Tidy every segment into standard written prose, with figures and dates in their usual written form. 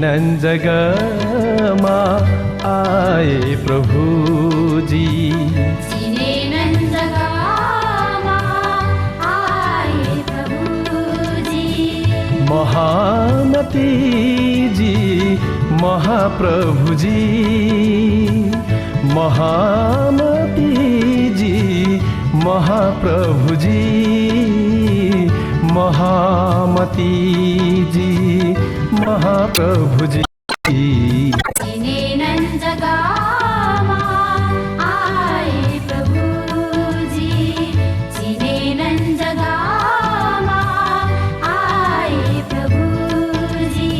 None जगमा आए प्रभुजी, चिने नन जगमा आए प्रभुजी। महामती जी महाप्रभुजी, महामती जी महाप्रभुजी, महामती जी महाप्रभुजी। चिने नन जगमा आए प्रभुजी, चिने नन जगमा आए प्रभुजी।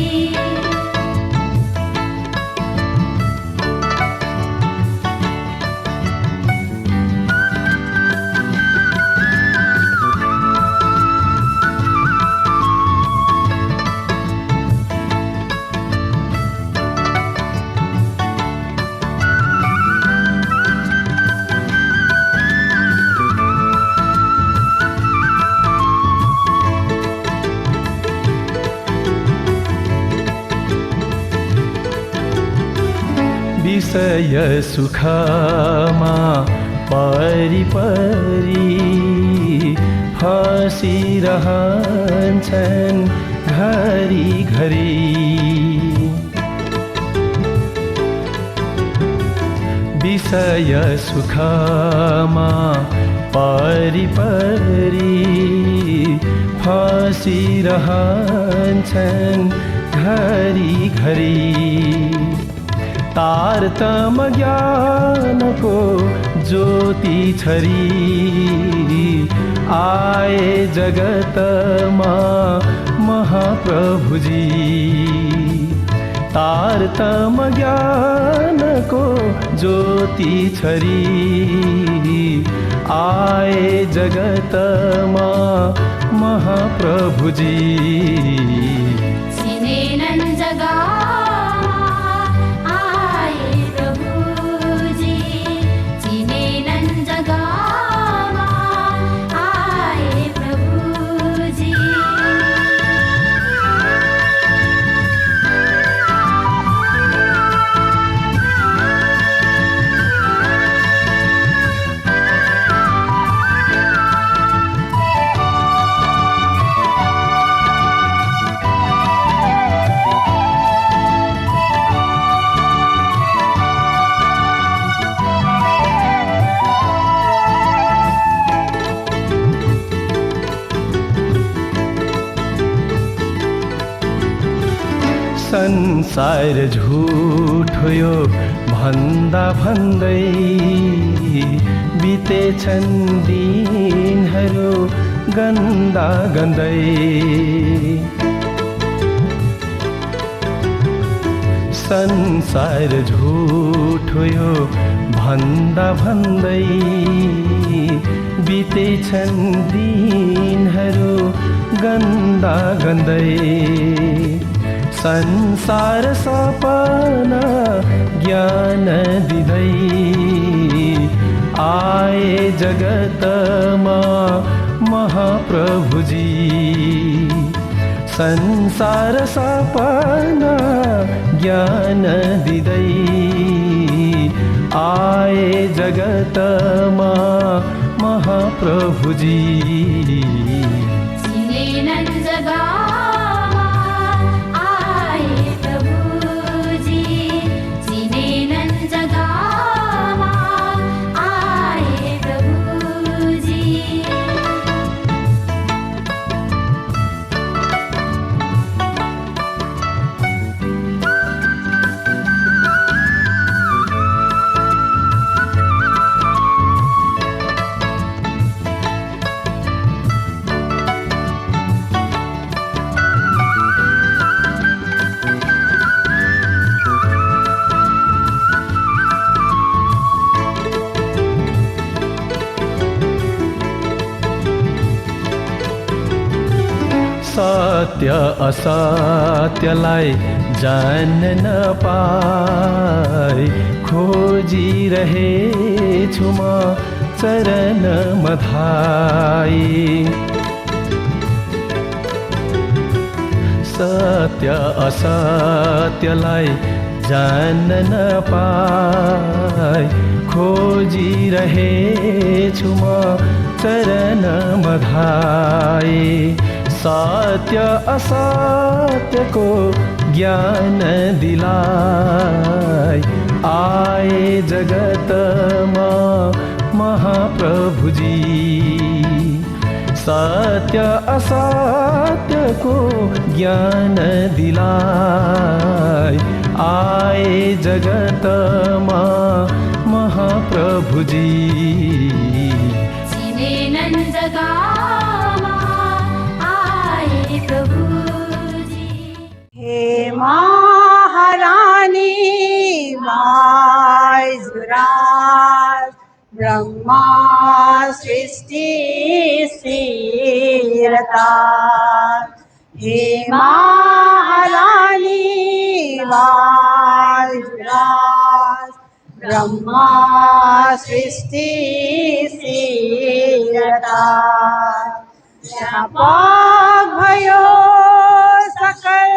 विषय सुखमा परि परि फसिरहन्छन् घरि घरि। विषय सुखमा परि परि फसिरहन्छन् घरि घरि। तारतम ज्ञानको ज्योति छरी आए जगतमा महाप्रभुजी। तारतम ज्ञानको ज्योति छरी आए जगतमा महाप्रभुजी। चिने नन जगमा आए प्रभुजी, चिने नन जगमा आए प्रभुजी। संसार झुठो यो भन्दा भन्दै बितेछन् दिनहरू गन्दा गन्दै। संसार झुठो यो भन्दा भन्दै बितेछन् दिनहरू गन्दा गन्दै। संसार सपना ज्ञान दिँदै आए जगतमा महाप्रभुजी। संसार सपना ज्ञान दिँदै आए जगतमा महाप्रभुजी। चिने नन जगमा आए प्रभुजी, चिने नन जगमा आए प्रभुजी। सत्य असत्यलाई जान्न नपाई खोजिरहेछु म चरण मधाई। सत्य असत्यलाई जान्न नपाई खोजिरहेछु म चरण मधाई सत्य असत्यको ज्ञान दिलाई आए जगतमा महाप्रभुजी सत्य असत्यको ज्ञान दिलाई आए जगतमा महाप्रभुजी चिनेनन् जगमा आए प्रभुजी। हे महारानी वाइजराज ब्रह्मा सृष्टि स्थिरता हे महारानी वाइजराज ब्रह्मा सृष्टि स्थिरता व्यापक भयो सकल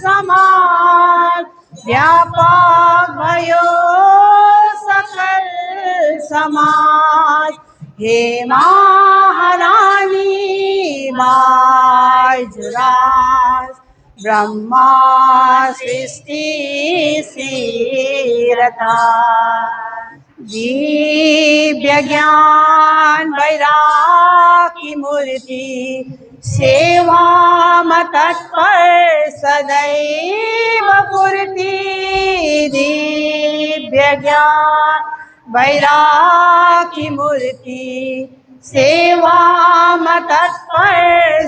समाज व्यापक भयो सकल समाज हे महारानी वाइजराज ब्रह्मा सृष्टि स्थिरता दिव्य ज्ञान वैरागी मूर्ति सेवा तत्पर सदैव पूर्ति दिव्य ज्ञान वैरागी मूर्ति सेवा तत्पर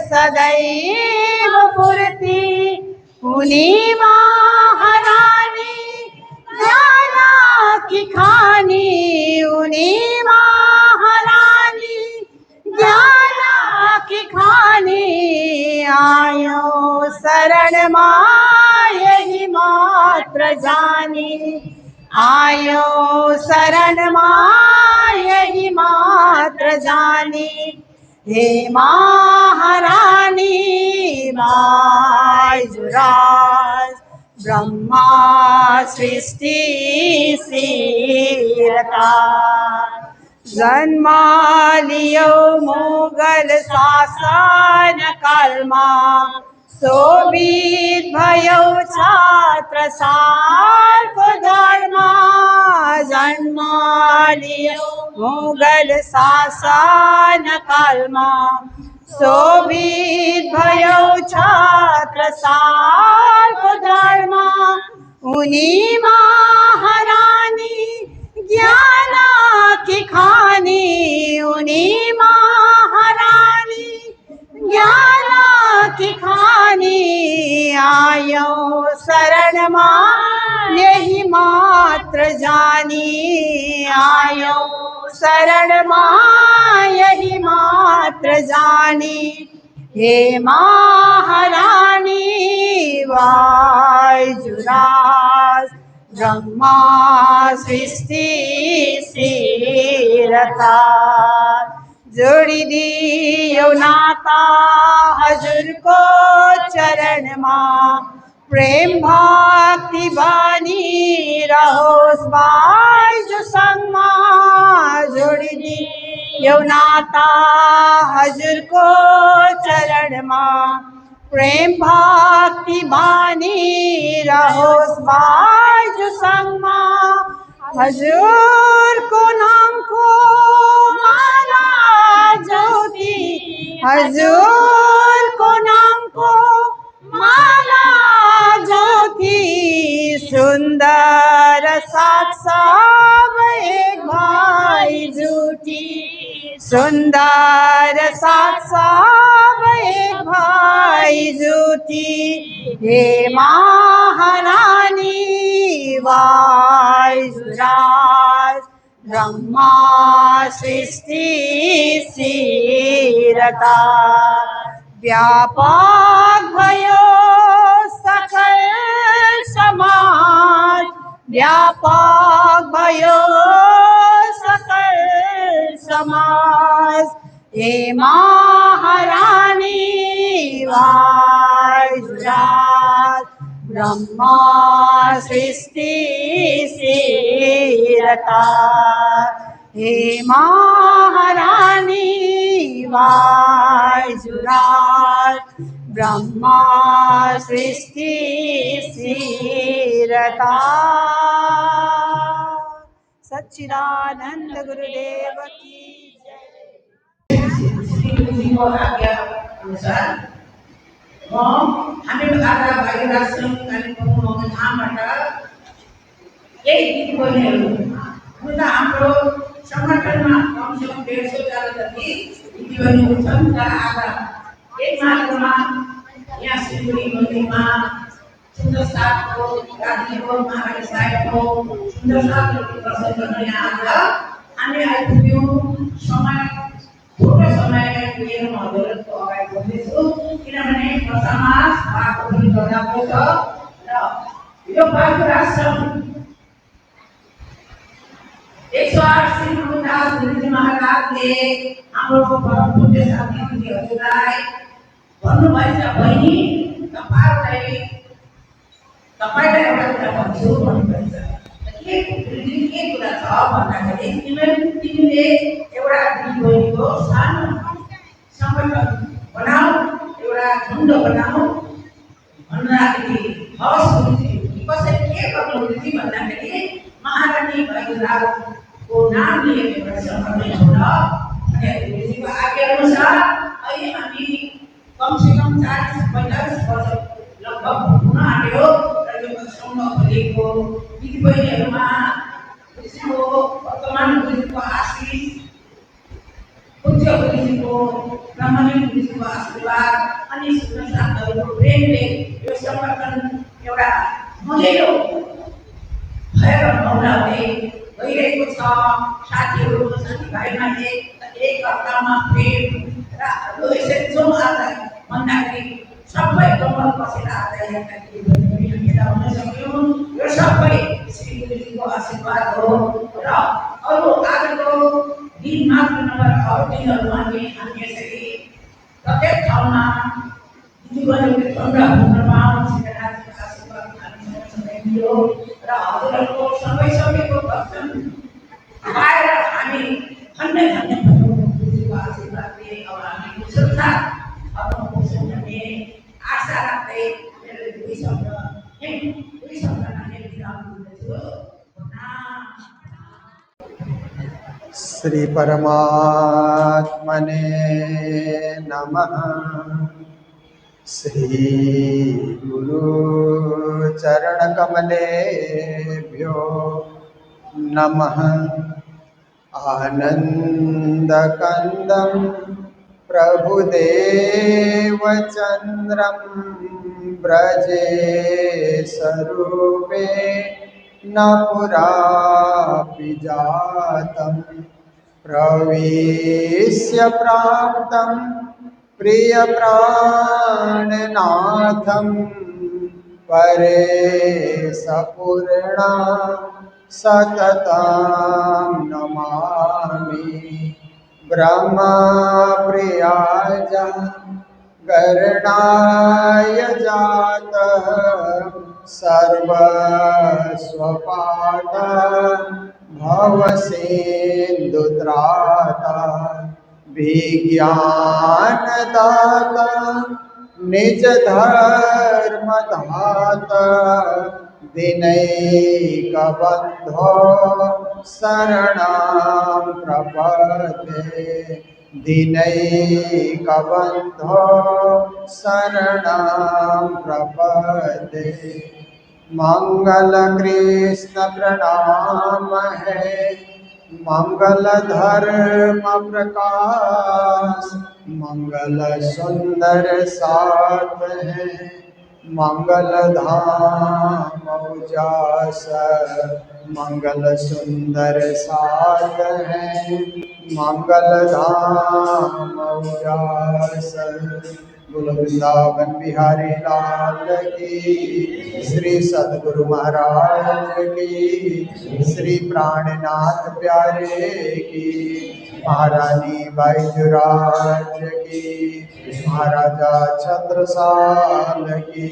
सदैव पूर्ति उन्हीं महारानी ज्ञाना की खानी उन्हीं महारानी ज्ञाना की खानी आयो शरण यही मात्र जानी आयो शरण यही मात्र जानी हे महारानी वाइजराज ब्रह्मा सृष्टि स्थिरता जन्मा लियो मुगल शासन कालमा शोभित भयो छात्र सालको धर्मा जन्मा लियो मुगल शासन कालमा शोभित भयो छात्र सालको धर्मा उन्हीं महारानी ज्ञान की खानी उन्हीं महारानी ज्ञान की खानी आयो शरण यही मात्र जानी आयो शरण यही मात्र जानी हे महारानी वाइजराज ब्रह्मा सृष्टि स्थिरता जोडिदियो नाता हजुरको चरणमा प्रेम भक्ति बनी रहोस् बाइजो सङ्गमा जोडिदियो नाता हजुरको चरणमा प्रेम भक्ति बनी रहोस् बाइजो सङ्गमा हजुरको नामको माला ज्योति हजुरको नामको माला ज्योति सुन्दर साथ सब एक भाइ जुटी सुन्दर साथ सब एक भाइ जुटी हे महारानी वाइजराज ब्रह्मा सृष्टि स्थिरता व्यापक भयो सकल समाज व्यापक भयो सकल समाज हे महारानी वाइजराज जुराल ब्रह्मा सृष्टि सिरता हे महारानी वायुराज ब्रह्मा सृष्टि सिरता। सच्चिदानंद गुरुदेव की जय। श्री को आज्ञा अनुसार म हामी आधा भाइ राष्ट्रम कालिम्पोङ धामबाट यही दिदीबहिनीहरू हुन त हाम्रो सङ्गठनमा कमसेकम 150 जना जति दिदीबहिनीहरू छन् तर आधा एक मार्गमा यहाँ सिलगढी मन्दिरमा सुन्दर साथको राजीको महाराज साहेबको सुन्दर साथको दर्शन गर्न यहाँ आज हामी आइपुग्यौँ। समय थोरै समयलाई लिएर म हजुरहरूको अगाडि बोल्दैछु किनभने समाज भएको पनि गर्दाको छ र यो बाजुर आश्रम 108 श्री गुरुदास गुरुजी महाराजले हाम्रो परम पूज्य साथी हजुरलाई भन्नुभएछ बहिनी तपाईलाई एउटा कुरा भन्छु भन्नुभएछ। के कुरा छ भन्दाखेरि तिमीले एउटा दिदीबहिनीको सानो सङ्गठन बनाऊ एउटा झुन्ड बनाऊ भन्दाखेरि हवस् गुरुजी। कसरी के गर्नु गुरुजी भन्दाखेरि महारानी भाइराजको नाम लिएर एउटा सङ्गठन छ अनि गुरुजीको आज्ञा अनुसार अहिले हामी कमसेकम 40-45 वर्ष लगभग हुन आँट्यो र यो सङ्घ खोलेको दिदीबहिनीहरूमा गुरुजीको वर्तमान गुरुजीको आशिष पूज्य गुरुजीको ब्राह्मणी गुरुजीको आशीर्वाद अनि सुन्दर साथीहरूको प्रेमले यो सङ्गठन एउटा मजेलो भएर मौलाउँदै गइरहेको छ। साथीहरू साथीभाइमा एक अर्कामा प्रेम र यो यसरी जाउँ आज भन्दाखेरि सबै कमल बसेर आज यहाँका दिदीबहिनीहरू भेला हुन सक्यौँ। यो सबै श्री गुरुजीको आशीर्वाद हो र अरू आजको दिन मात्र नभएर अरू दिनहरूमा पनि हामी यसरी प्रत्येक ठाउँमा दिदीबहिनीको चन्द्र हुन पाऊँ सीतानाथको आशीर्वाद हामीसँग सधैँ मिल्यो र हजुरहरूको सबैको दर्शन पाएर हामी धन्य धन्य भयौँ। गुरुजीको आशीर्वादले अब हामी सुरक्षा अब पुग्छौँ भन्ने आशा राख्दै मेरो दुई शब्द नानी विराम दिँदैछु। श्री परमात्मने नमः। श्री गुरु चरण कमलेभ्यो नमः। आनंदकंदं प्रभुदेवचन्द्रं ब्रजेशरूपे न पुरापि जातं प्रवेश्य प्राप्तं प्रियप्राणनाथं परेशपूर्णा सततं नमामि। ब्रह्मप्रियाय गरणाय जातः सर्वस्वपाद भवसिन्धुत्राता विज्ञानदाता निजधर्मदाता दिनैकबन्धो शरणं प्रपद्ये। दिनैकबन्धो शरणं प्रपद्ये। मंगल कृष्ण प्रणाम है मंगल धर्म प्रकाश मंगल सुंदर साथ है मंगल धाम उजास मंगल सुंदर साथ है मंगल धाम उजास। बोलो वृंदावन बिहारी लाल की, श्री सद्गुरु महाराज की, श्री प्राणनाथ प्यारे की। महारानी बाईजुराज की, महाराजा छत्रसाल की,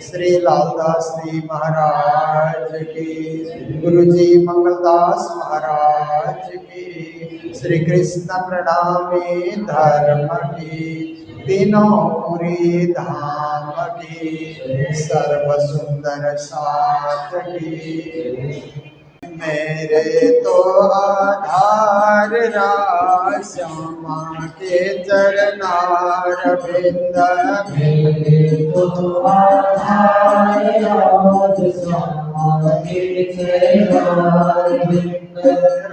श्री लालदास जी महाराज की, गुरुजी मंगलदास महाराज की, श्री कृष्ण प्रणामी धर्म की, तीनों पुरी धाम की, सर्व सुंदर साथ की। मेरे तो आधार श्यामा के चरनार बिंद, मेरे तो आधार श्यामा के चरनार बिंद,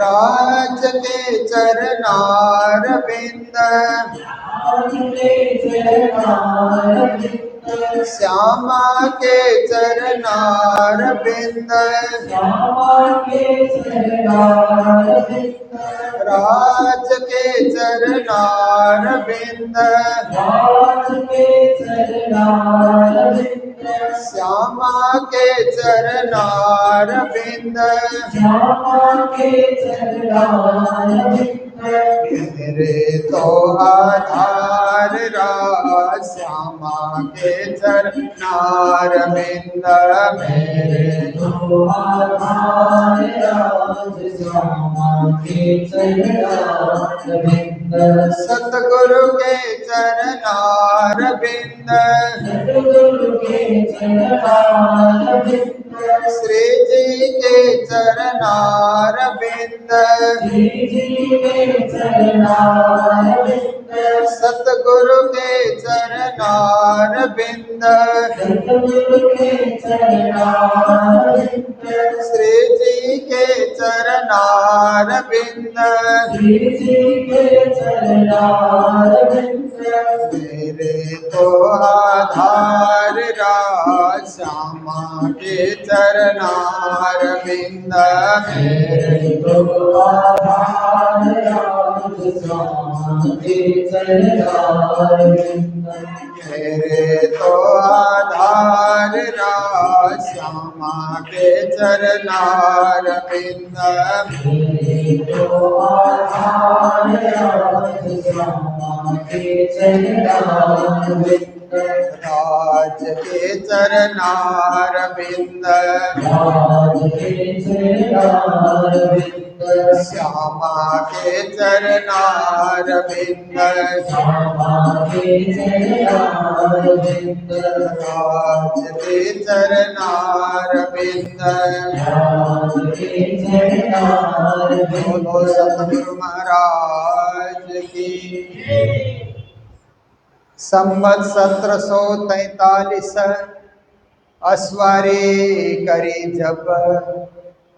राज के चरनार बिंद, श्यामा के चरनार बिंद, राज के चरनार बिंद, श्यामा के चरनार बिंद, मेरे तो आधार श्यामा के चरनार बिंद, मेरे तो आधार श्यामा के चरनार बिंद, सतगुरु के चरनार बिंद, श्री जी के चरनार बिंद, सतगुरु के चरनार बिंद, श्री जी के चरनार बिंद, मेरे तो आधार श्यामा के चरनार बिंद, मेरे तो आधार श्यामा के चरनार बिंद, मेरे तो आधार श्यामा के चरनार बिंद, मेरे तो आधार श्यामा के चरनार बिंद, राज के चरनार बिंद, राज के चरनार बिंद, श्यामा के चरनार बिंद, श्यामा के चरनार बिंद, राज के चरनार बिंद, राज के चरनार बिंद। बोलो सतगुरु महाराज की। संवत 1743 अस्वारी करी जब,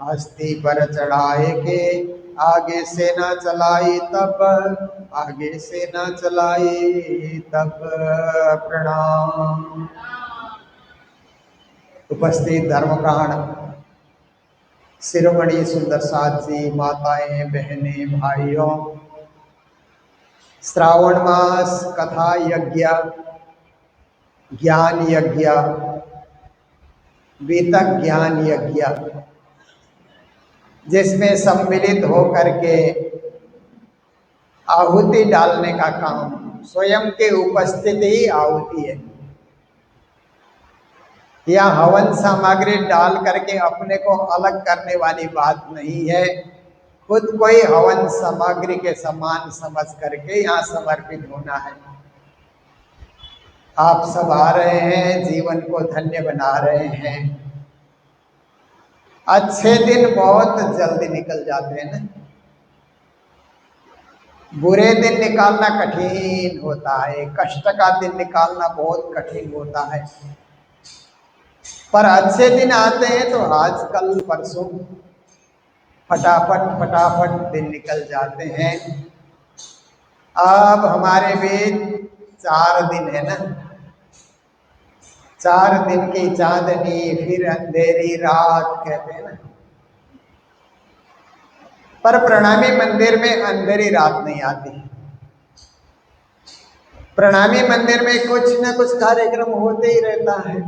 हस्ती पर चढ़ाए के आगे से न चलाई तब, आगे से न चलाई तब। प्रणाम। उपस्थित धर्म प्राण शिरोमणि सुंदर साथ जी, माताएं, बहनें, भाइयों, श्रावण मास कथा यज्ञ, ज्ञान यज्ञ, वेतक ज्ञान यज्ञ, जिसमें सम्मिलित होकर के आहुति डालने का काम, स्वयं के उपस्थिति ही आहुति है। यह हवन सामग्री डाल करके अपने को अलग करने वाली बात नहीं है। खुद कोई हवन सामग्री के समान समझ करके यहाँ समर्पित होना है। आप सब आ रहे हैं, जीवन को धन्य बना रहे हैं। अच्छे दिन बहुत जल्दी निकल जाते हैं ना, बुरे दिन निकालना कठिन होता है, कष्ट का दिन निकालना बहुत कठिन होता है। पर अच्छे दिन आते हैं तो आज कल परसों फटाफट फटाफट दिन निकल जाते हैं। अब हमारे बीच 4 दिन है ना, 4 दिन की चांदनी, फिर अंधेरी रात कहते हैं ना। पर प्रणामी मंदिर में अंधेरी रात नहीं आती। प्रणामी मंदिर में कुछ न कुछ कार्यक्रम होते ही रहता है।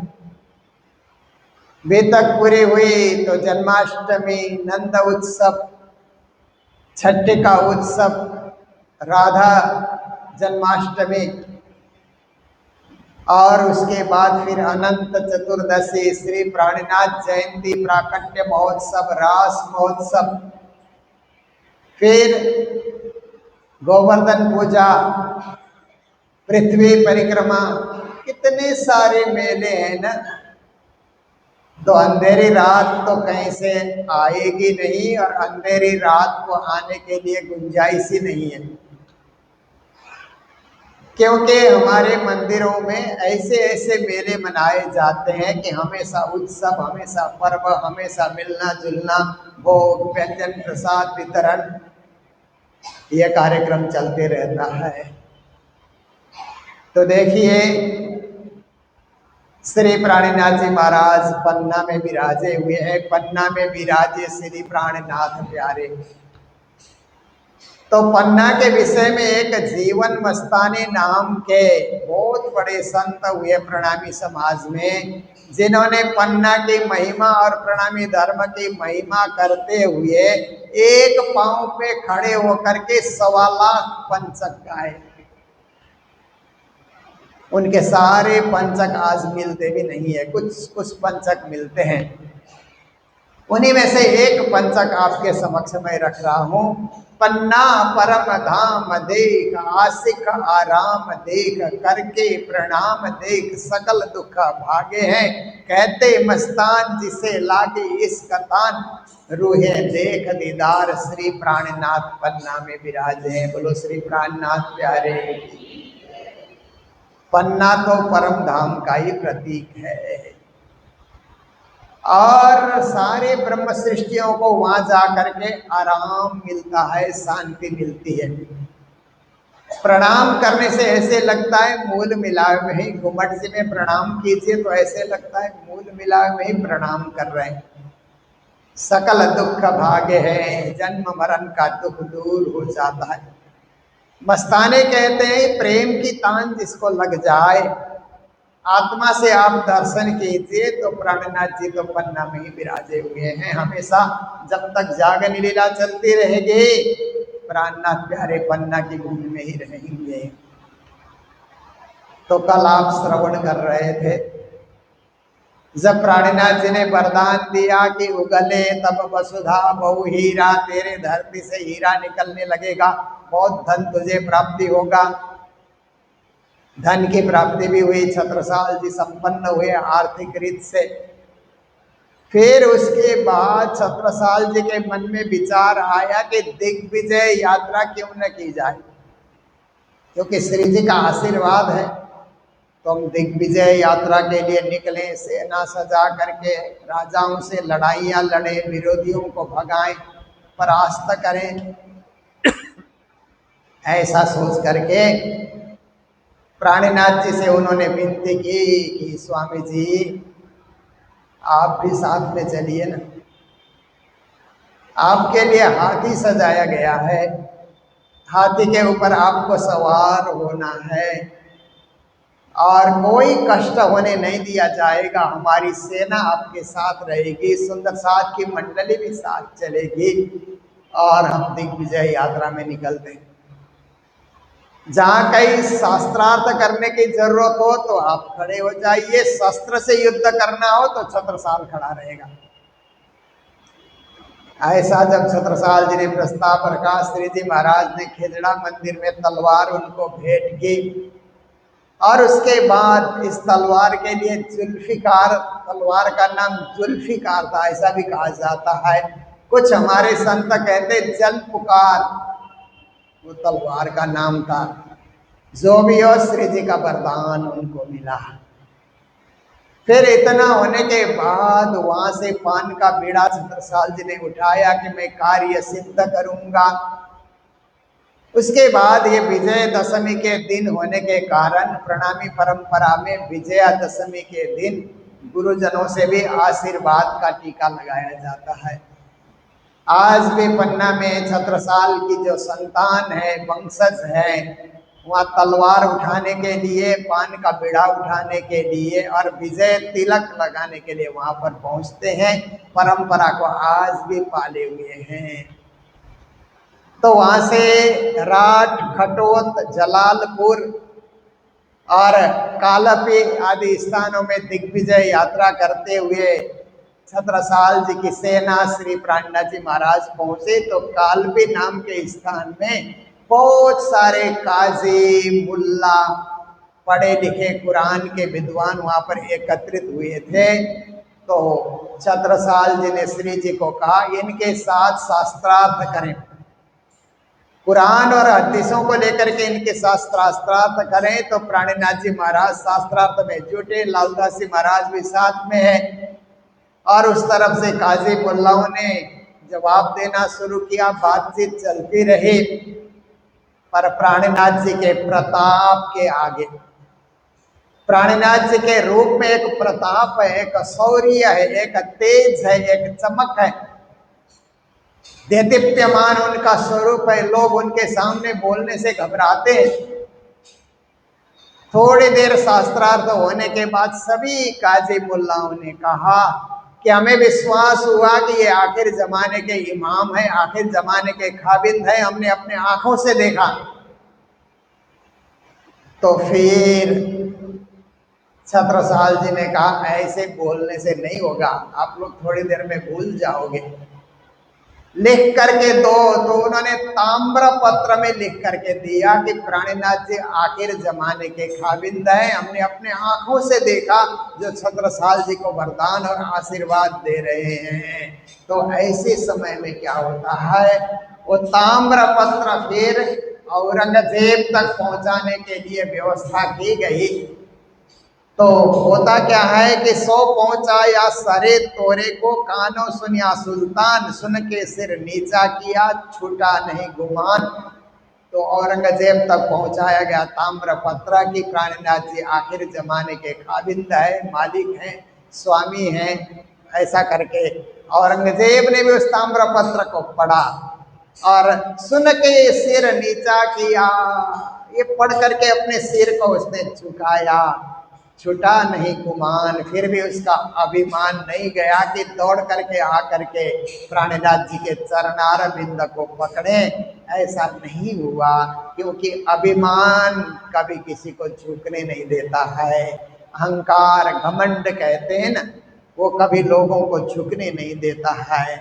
वेतक पूरी हुई तो जन्माष्टमी, नंद उत्सव, छठ का उत्सव, राधा जन्माष्टमी और उसके बाद फिर अनंत चतुर्दशी, श्री प्राणनाथ जयंती, प्राकट्य महोत्सव, रास महोत्सव, फिर गोवर्धन पूजा, पृथ्वी परिक्रमा, कितने सारे मेले हैं ना। तो अंधेरी रात तो कहीं से आएगी नहीं और अंधेरी रात को आने के लिए गुंजाइश ही नहीं है, क्योंकि हमारे मंदिरों में ऐसे ऐसे मेले मनाए जाते हैं कि हमेशा उत्सव, हमेशा पर्व, हमेशा मिलना जुलना, भोग व्यंजन प्रसाद वितरण, यह कार्यक्रम चलते रहता है। तो देखिए श्री प्राणनाथ जी महाराज पन्ना में विराजे हुए हैं। पन्ना में विराजे श्री प्राणनाथ प्यारे। तो पन्ना के विषय में एक जीवन मस्तानी नाम के बहुत बड़े संत हुए प्रणामी समाज में, जिन्होंने पन्ना की महिमा और प्रणामी धर्म की महिमा करते हुए एक पांव पे खड़े होकर के 1.25 लाख पंचक गाए। उनके सारे पंचक आज मिलते भी नहीं है, कुछ कुछ पंचक मिलते हैं। उन्हीं में से एक पंचक आपके समक्ष में रख रहा हूं। पन्ना परम धाम देख, आशिक आराम देख, करके प्रणाम देख, सकल दुख भागे हैं, कहते मस्तान जिसे लागे इस कतान, रूहे देख दीदार श्री प्राणनाथ पन्ना में विराजे हैं। बोलो श्री प्राणनाथ प्यारे। पन्ना तो परम धाम का ही प्रतीक है और सारे ब्रह्म सृष्टियों को वहां जा करके आराम मिलता है, शांति मिलती है। प्रणाम करने से ऐसे लगता है मूल मिलावे में ही, घुमट जी में प्रणाम कीजिए तो ऐसे लगता है मूल मिलावे में ही प्रणाम कर रहे हैं। सकल दुख भागे हैं, जन्म मरण का दुख दूर हो जाता है। मस्ताने कहते हैं प्रेम की तान जिसको लग जाए, आत्मा से आप दर्शन कीजिए। तो प्राणनाथ जी तो पन्ना में ही विराजे हुए हैं हमेशा, जब तक जागन लीला चलती रहेगी प्राणनाथ प्यारे पन्ना की भूमि में ही रहेंगे। तो कल आप श्रवण कर रहे थे, जब प्राणनाथ जी ने वरदान दिया कि उगले तब वसुधा बहु हीरा, तेरे धरती से हीरा निकलने लगेगा, बहुत धन तुझे प्राप्ति होगा। धन की प्राप्ति भी हुई, छत्रसाल जी संपन्न हुए आर्थिक रीत से। फिर उसके बाद छत्रसाल जी के मन में विचार आया कि दिग्विजय यात्रा क्यों न की जाए, क्योंकि श्री जी का आशीर्वाद है। तो हम दिग्विजय यात्रा के लिए निकले, सेना सजा करके राजाओं से लड़ाइयाँ लड़े, विरोधियों को भगाएं, परास्त करें। ऐसा सोच करके प्राणनाथ जी से उन्होंने विनती की कि स्वामी जी आप भी साथ में चलिए ना, आपके लिए हाथी सजाया गया है, हाथी के ऊपर आपको सवार होना है और कोई कष्ट होने नहीं दिया जाएगा। हमारी सेना आपके साथ रहेगी, सुंदर साथ की मंडली भी साथ चलेगी और हम दिग्विजय यात्रा में निकलते हैं। जहाँ कहीं शास्त्रार्थ करने की जरूरत हो तो आप खड़े हो जाइए, शस्त्र से युद्ध करना हो तो छत्रसाल खड़ा रहेगा। ऐसा जब छत्रसाल जी ने प्रस्ताव रखा, श्री जी महाराज ने खेजड़ा मंदिर में तलवार उनको भेंट की और उसके बाद इस तलवार के लिए जुल्फिकार, तलवार का नाम जुल्फिकार था, ऐसा भी कहा जाता है। कुछ हमारे संत कहते जल पुकार, वो तलवार का नाम था। जो भी हो श्री जी का वरदान उनको मिला। फिर इतना होने के बाद वहां से पान का बीड़ा छत्रसाल जी ने उठाया कि मैं कार्य सिद्ध करूंगा। उसके बाद ये विजयदशमी के दिन होने के कारण प्रणामी परंपरा में विजयदशमी के दिन गुरुजनों से भी आशीर्वाद का टीका लगाया जाता है। आज भी पन्ना में छत्रसाल की जो संतान है, वंशज है, वहाँ तलवार उठाने के लिए, पान का बीड़ा उठाने के लिए और विजय तिलक लगाने के लिए वहाँ पर पहुँचते हैं। परंपरा को आज भी पाले हुए हैं। तो वहां से राठ, खटोत, जलालपुर और कालपी आदि स्थानों में दिग्विजय यात्रा करते हुए छत्रसाल जी की सेना श्री प्राणनाथ जी महाराज पहुंचे। तो कालपी नाम के स्थान में बहुत सारे काजी, मुल्ला, पढ़े लिखे कुरान के विद्वान वहां पर एकत्रित हुए थे। तो छत्रसाल जी ने श्री जी को कहा इनके साथ शास्त्रार्थ करें, कुरान और हदीसों को लेकर के इनके शास्त्रार्थ करें। तो प्राणनाथ जी महाराज शास्त्रार्थ में जुटे, लालदास जी महाराज भी साथ में है और उस तरफ से काजी मुल्लाओं ने जवाब देना शुरू किया। बातचीत चलती रही, पर प्राणनाथ जी के प्रताप के आगे, प्राणनाथ जी के रूप में एक प्रताप है, एक शौर्य है, एक तेज है, एक चमक है, देदीप्यमान उनका स्वरूप है। लोग उनके सामने बोलने से घबराते हैं। थोड़ी देर शास्त्रार्थ होने के बाद सभी काजी मुल्लाओं ने कहा कि हमें विश्वास हुआ कि ये आखिर जमाने के इमाम है, आखिर जमाने के खाबिंद है, हमने अपने आंखों से देखा। तो फिर छत्रसाल जी ने कहा ऐसे बोलने से नहीं होगा, आप लोग थोड़ी देर में भूल जाओगे, लिख करके दो। तो उन्होंने ताम्र पत्र में लिख करके दिया कि प्राणनाथ जी आखिर जमाने के खाबिंद हैं, हमने अपने आंखों से देखा, जो छत्रसाल जी को वरदान और आशीर्वाद दे रहे हैं। तो ऐसे समय में क्या होता है, वो ताम्र पत्र फिर औरंगजेब तक पहुंचाने के लिए व्यवस्था की गई। तो होता क्या है कि 100 पहुंचा या सरे तोरे को, कानों सुनिया सुल्तान, सुन के सिर नीचा किया, छूटा नहीं गुमान। तो औरंगजेब तक पहुंचाया गया ताम्र पत्र की प्राणनाथ जी आखिर जमाने के खाबिंद है, मालिक हैं, स्वामी हैं, ऐसा करके औरंगजेब ने भी उस ताम्र पत्र को पढ़ा और सुन के सिर नीचा किया। ये पढ़ करके अपने सिर को उसने झुकाया, छुटा नहीं गुमान। फिर भी उसका अभिमान नहीं गया कि दौड़ करके आकर के प्राणनाथ जी के चरणार बिंद को पकड़े, ऐसा नहीं हुआ, क्योंकि अभिमान कभी किसी को झुकने नहीं देता है। अहंकार, घमंड कहते हैं ना, वो कभी लोगों को झुकने नहीं देता है।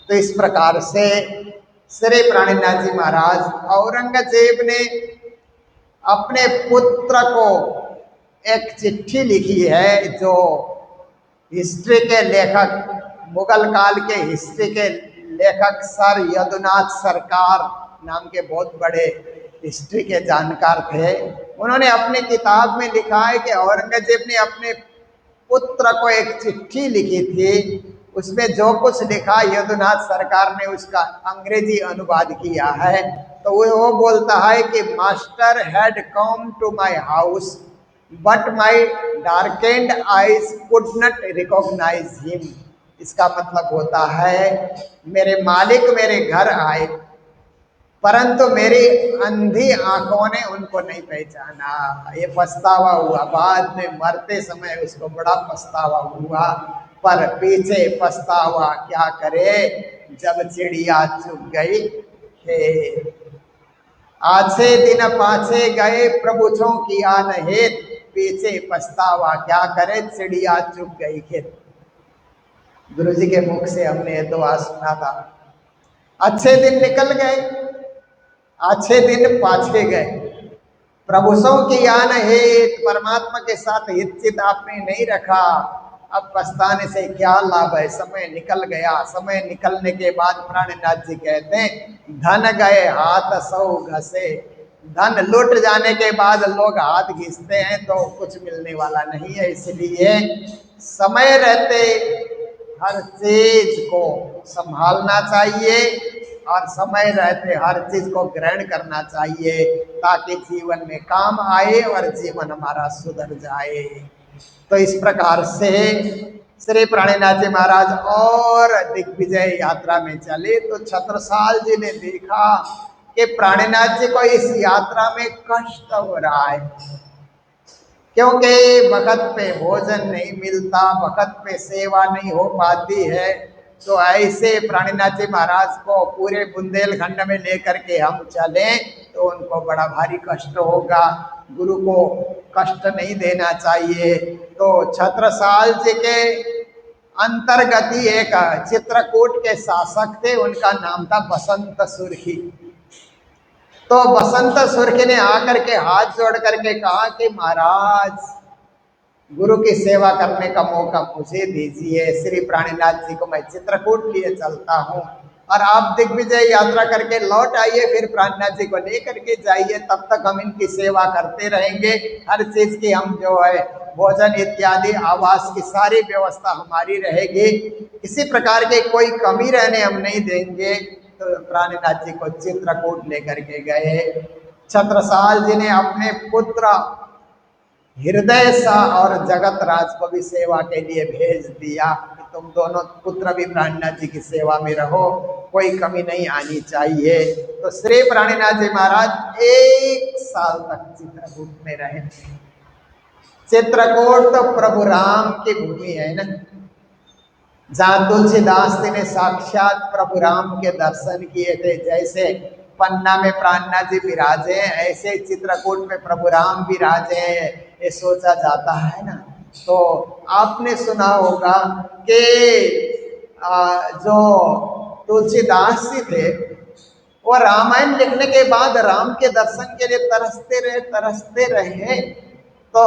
तो इस प्रकार से श्री प्राणनाथ जी महाराज, औरंगजेब ने अपने पुत्र को एक चिट्ठी लिखी है, जो हिस्ट्री के लेखक, मुगल काल के हिस्ट्री के लेखक सर यदुनाथ सरकार नाम के बहुत बड़े हिस्ट्री के जानकार थे। उन्होंने अपनी किताब में लिखा है कि औरंगजेब ने अपने पुत्र को एक चिट्ठी लिखी थी। उसमें जो कुछ लिखा यदुनाथ सरकार ने उसका अंग्रेजी अनुवाद किया है। तो वो बोलता है कि master had come to my house but my darkened eyes could not recognise him. इसका मतलब होता है मेरे मालिक मेरे घर आए, परंतु मेरी अंधी आंखों ने उनको नहीं पहचाना। ये पछतावा हुआ, बाद में मरते समय उसको बड़ा पछतावा हुआ, पर पीछे पछतावा क्या करे जब चिड़िया चुग गई खेत। आछे दिन पाछे गए प्रभु छो किया न हेत, पीछे पछतावा क्या करे चिड़िया चुग गई खेत। गुरु जी के मुख से हमने ये दुआ सुना था। अच्छे दिन निकल गए, अच्छे दिन पाछे गए, प्रभु सौ की यान हेत, परमात्मा के साथ हित आपने नहीं रखा, अब पछताने से क्या लाभ है। समय निकल गया। समय निकलने के बाद प्राणनाथ जी कहते हैं धन गए हाथ सौ घसे। धन लुट जाने के बाद लोग हाथ घिसते हैं तो कुछ मिलने वाला नहीं है। इसलिए समय रहते हर चीज को संभालना चाहिए और समय रहते हर चीज को ग्रहण करना चाहिए, ताकि जीवन में काम आए और जीवन हमारा सुधर जाए। तो इस प्रकार से श्री प्राणनाथ जी महाराज और दिग्विजय यात्रा में चले। तो छत्रसाल जी ने देखा कि प्राणनाथ जी को इस यात्रा में कष्ट हो रहा है, क्योंकि वक्त पे भोजन नहीं मिलता, वक्त पे सेवा नहीं हो पाती है। तो ऐसे प्राणीनाथ जी महाराज को पूरे बुंदेलखंड में लेकर के हम चलें तो उनको बड़ा भारी कष्ट होगा। गुरु को कष्ट नहीं देना चाहिए। तो छत्रसाल जी के अंतर्गत ही एक चित्रकूट के शासक थे, उनका नाम था बसंत सुर्खी। तो बसंत सुर्खी ने आकर के हाथ जोड़ करके कहा कि महाराज गुरु की सेवा करने का मौका मुझे दीजिए, श्री प्राणीनाथ जी को मैं चित्रकूट लिए चलता हूँ और आप दिग्विजय यात्रा करके लौट आइए, फिर प्राणीनाथ जी को लेकर के जाइए, तब तक हम इनकी सेवा करते रहेंगे। हर चीज की हम जो है भोजन इत्यादि आवास की सारी व्यवस्था हमारी रहेगी, किसी प्रकार की कोई कमी रहने हम नहीं देंगे। तो प्राणीनाथ जी को चित्रकूट लेकर के गए। छत्रसाल जी ने अपने पुत्र हृदय शाह और जगत राज को भी सेवा के लिए भेज दिया कि तुम दोनों पुत्र भी प्राणीनाथ जी की सेवा में रहो, कोई कमी नहीं आनी चाहिए। तो श्री प्राणीनाथ जी महाराज 1 साल तक चित्रकूट में रहे। चित्रकूट तो प्रभु राम की भूमि है ना, जहाँ तुलसीदास जी ने साक्षात प्रभु राम के दर्शन किए थे। जैसे पन्ना में प्राणनाथ जी विराजे हैं, ऐसे चित्रकूट में प्रभु राम विराजे हैं, ये सोचा जाता है ना। तो आपने सुना होगा कि जो तुलसीदास जी थे वो रामायण लिखने के बाद राम के दर्शन के लिए तरसते रहे। तो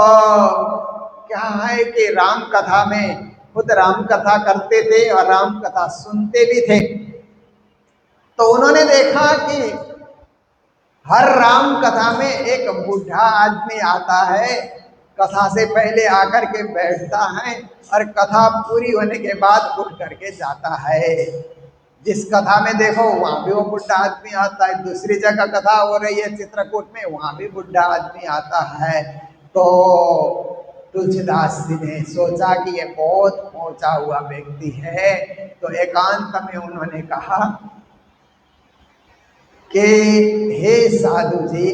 क्या है कि राम कथा में खुद राम कथा करते थे और राम कथा सुनते भी थे। तो उन्होंने देखा कि हर राम कथा में एक बूढ़ा आदमी आता है, कथा से पहले आकर के बैठता है और कथा पूरी होने के बाद उठ करके जाता है। जिस कथा में देखो वहाँ भी वो बुढ़ा आदमी आता है, दूसरी जगह कथा हो रही है चित्रकूट में, वहाँ भी बुढ़ा आदमी आता है। तो तुलसीदास जी ने सोचा कि ये बहुत पहुंचा हुआ व्यक्ति है, तो एकांत में उन्होंने कहा कि हे साधु जी,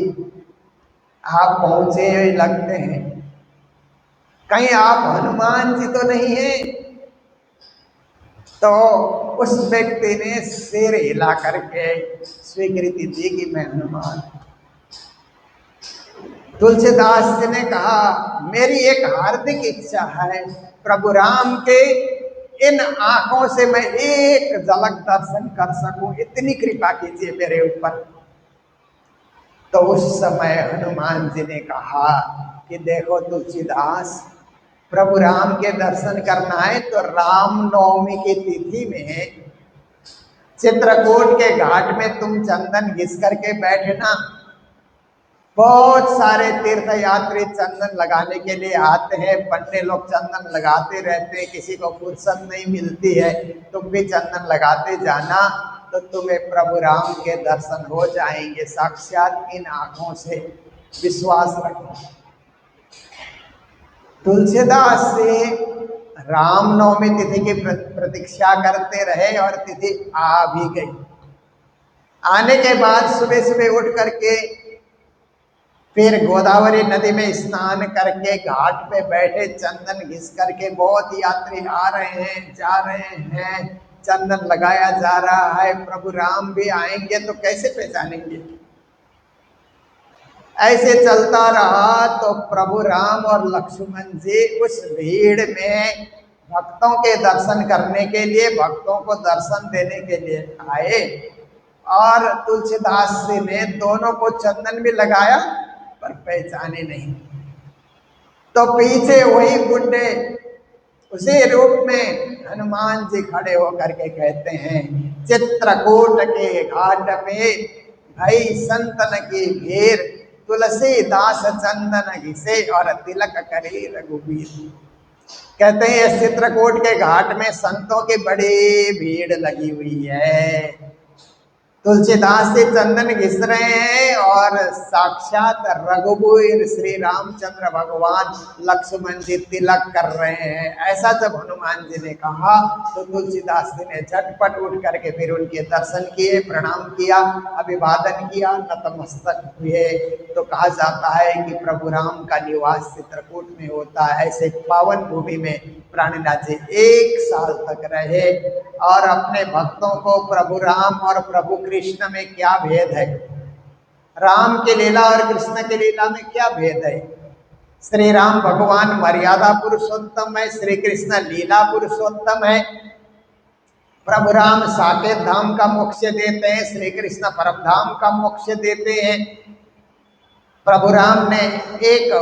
आप पहुंचे हुए लगते हैं, कहीं आप हनुमान जी तो नहीं हैं? तो उस व्यक्ति ने सिर हिला करके स्वीकृति दी कि मैं हनुमान। तुलसीदास जी ने कहा मेरी एक हार्दिक इच्छा है, प्रभु राम के इन आंखों से मैं एक झलक दर्शन कर सकूं, इतनी कृपा कीजिए मेरे ऊपर। तो उस समय हनुमान जी ने कहा कि देखो तुलसीदास, प्रभु राम के दर्शन करना है तो रामनवमी की तिथि में चित्रकूट के घाट में तुम चंदन घिस करके बैठना। बहुत सारे तीर्थ यात्री चंदन लगाने के लिए आते हैं, पंडे लोग चंदन लगाते रहते हैं, किसी को फुर्सत नहीं मिलती है, तुम भी चंदन लगाते जाना, तो तुम्हें प्रभु राम के दर्शन हो जाएंगे साक्षात इन आंखों से, विश्वास रखो। तुलसीदास से रामनवमी तिथि की प्रतीक्षा करते रहे और तिथि आ भी गई। आने के बाद सुबह सुबह उठ करके फिर गोदावरी नदी में स्नान करके घाट पे बैठे, चंदन घिस करके, बहुत यात्री आ रहे हैं जा रहे हैं, चंदन लगाया जा रहा है, प्रभु राम भी आएंगे तो कैसे पहचानेंगे। ऐसे चलता रहा तो प्रभु राम और लक्ष्मण जी उस भीड़ में भक्तों के दर्शन करने के लिए, भक्तों को दर्शन देने के लिए आए और तुलसीदास जी ने दोनों को चंदन भी लगाया पर पहचाने नहीं। तो पीछे वही बुढ़े उसी रूप में हनुमान जी खड़े होकर के कहते हैं, चित्रकूट के घाट पे भाई संतन की भीड़, तुलसीदास चंदन घिसे और तिलक करे रघुवीर। कहते हैं चित्रकूट के घाट में संतों की बड़ी भीड़ लगी हुई है, तुलसीदास जी चंदन घिस रहे हैं और साक्षात रघुवीर श्री रामचंद्र भगवान लक्ष्मण जी तिलक कर रहे हैं। ऐसा जब हनुमान जी ने कहा तो तुलसीदास जी ने झटपट उठ करके फिर उनके दर्शन किए, प्रणाम किया, अभिवादन किया, नतमस्तक हुए। तो कहा जाता है कि प्रभु राम का निवास चित्रकूट में होता है। ऐसे पावन भूमि में प्राणनाथ जी 1 साल तक रहे। और अपने भक्तों को प्रभु राम और प्रभु कृष्ण में क्या भेद है, राम के लीला और कृष्ण के लीला में क्या भेद है। श्री राम भगवान मर्यादा पुरुषोत्तम है, श्री कृष्ण लीला पुरुषोत्तम है। प्रभु राम साकेत धाम का मोक्ष देते हैं, श्री कृष्ण परम धाम का मोक्ष देते हैं। प्रभु राम ने एक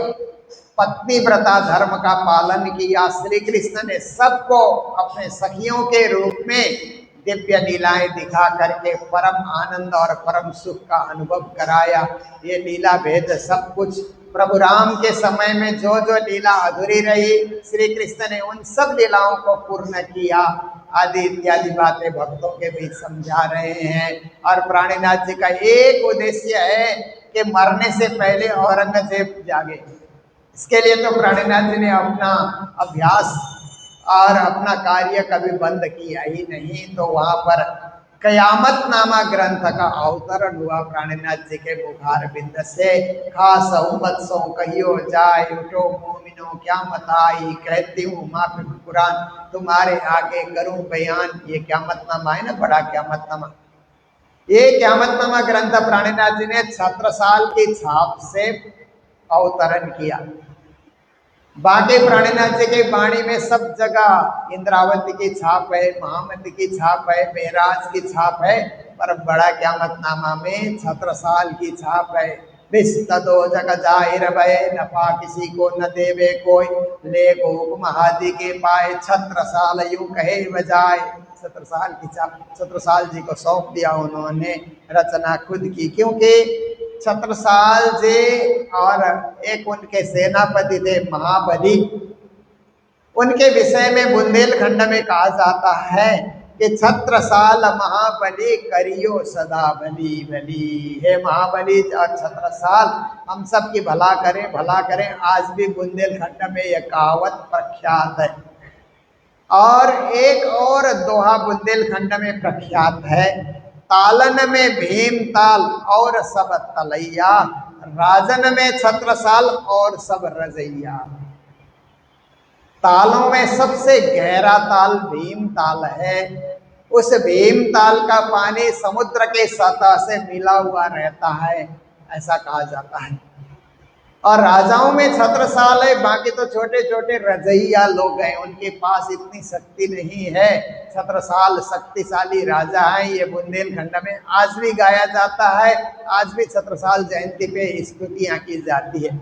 पत्नी व्रता धर्म का पालन किया, श्री कृष्ण ने सबको अपने सखियों के रूप में दिव्य लीलाएं दिखा करके परम आनंद और परम सुख का अनुभव कराया। ये लीला भेद सब कुछ प्रभु राम के समय में जो जो लीला अधूरी रही, श्री कृष्ण ने उन सब लीलाओं को पूर्ण किया। आदि इत्यादि बातें भक्तों के बीच समझा रहे हैं। और प्राणीनाथ जी का एक उद्देश्य है कि मरने से पहले औरंगजेब जागे। इसके लिए तो प्राणीनाथ जी ने अपना अभ्यास और अपना कार्य कभी बंद किया ही नहीं। तो वहाँ पर कयामत नामा ग्रंथ का अवतरण हुआ प्राणीनाथ जी के मुखार बिंद से। खास बत्सों कहियो जाय उठो मोमिनो क्या मत आई, कहती हूँ माफी कुरान तुम्हारे आगे करूँ बयान। ये क़यामतनामा है ना, बड़ा क़यामतनामा। ये क़यामतनामा ग्रंथ प्राणीनाथ जी ने छत्रसाल की छाप से अवतरण किया। बाकी प्राणीनाथ जी की वाणी में सब जगह इंद्रावती की छाप है, महामती की छाप है, मेराज की छाप है, पर बड़ा क़यामतनामा में छत्रसाल की छाप है। विष तदो जग जाहिर भय, नफा किसी को न देवे कोई, ले को महादि के पाए, छत्रसाल यूं कहे बजाय। छत्रसाल की छाप छत्रसाल जी को सौंप दिया उन्होंने, रचना खुद की। क्योंकि छत्रसाल जी और एक उनके सेनापति थे महाबली, उनके विषय में बुंदेलखंड में कहा जाता है कि छत्रसाल महाबली करियो सदा बली बली। हे महाबली और छत्रसाल हम सब की भला करें भला करें। आज भी बुंदेलखंड में यह कहावत प्रख्यात है। और एक और दोहा बुंदेलखंड में प्रख्यात है, तालन में भीम ताल और सब तलैया, राजन में छत्रसाल और सब रजैया। तालों में सबसे गहरा ताल भीम ताल है। उस भीम ताल का पानी समुद्र के सतह से मिला हुआ रहता है, ऐसा कहा जाता है। और राजाओं में छत्रसाल है, बाकी तो छोटे छोटे रजैया लोग हैं, उनके पास इतनी शक्ति नहीं है। छत्रसाल शक्तिशाली राजा हैं। ये बुंदेलखंड में आज भी गाया जाता है, आज भी छत्रसाल जयंती पे स्तुतियाँ की जाती है।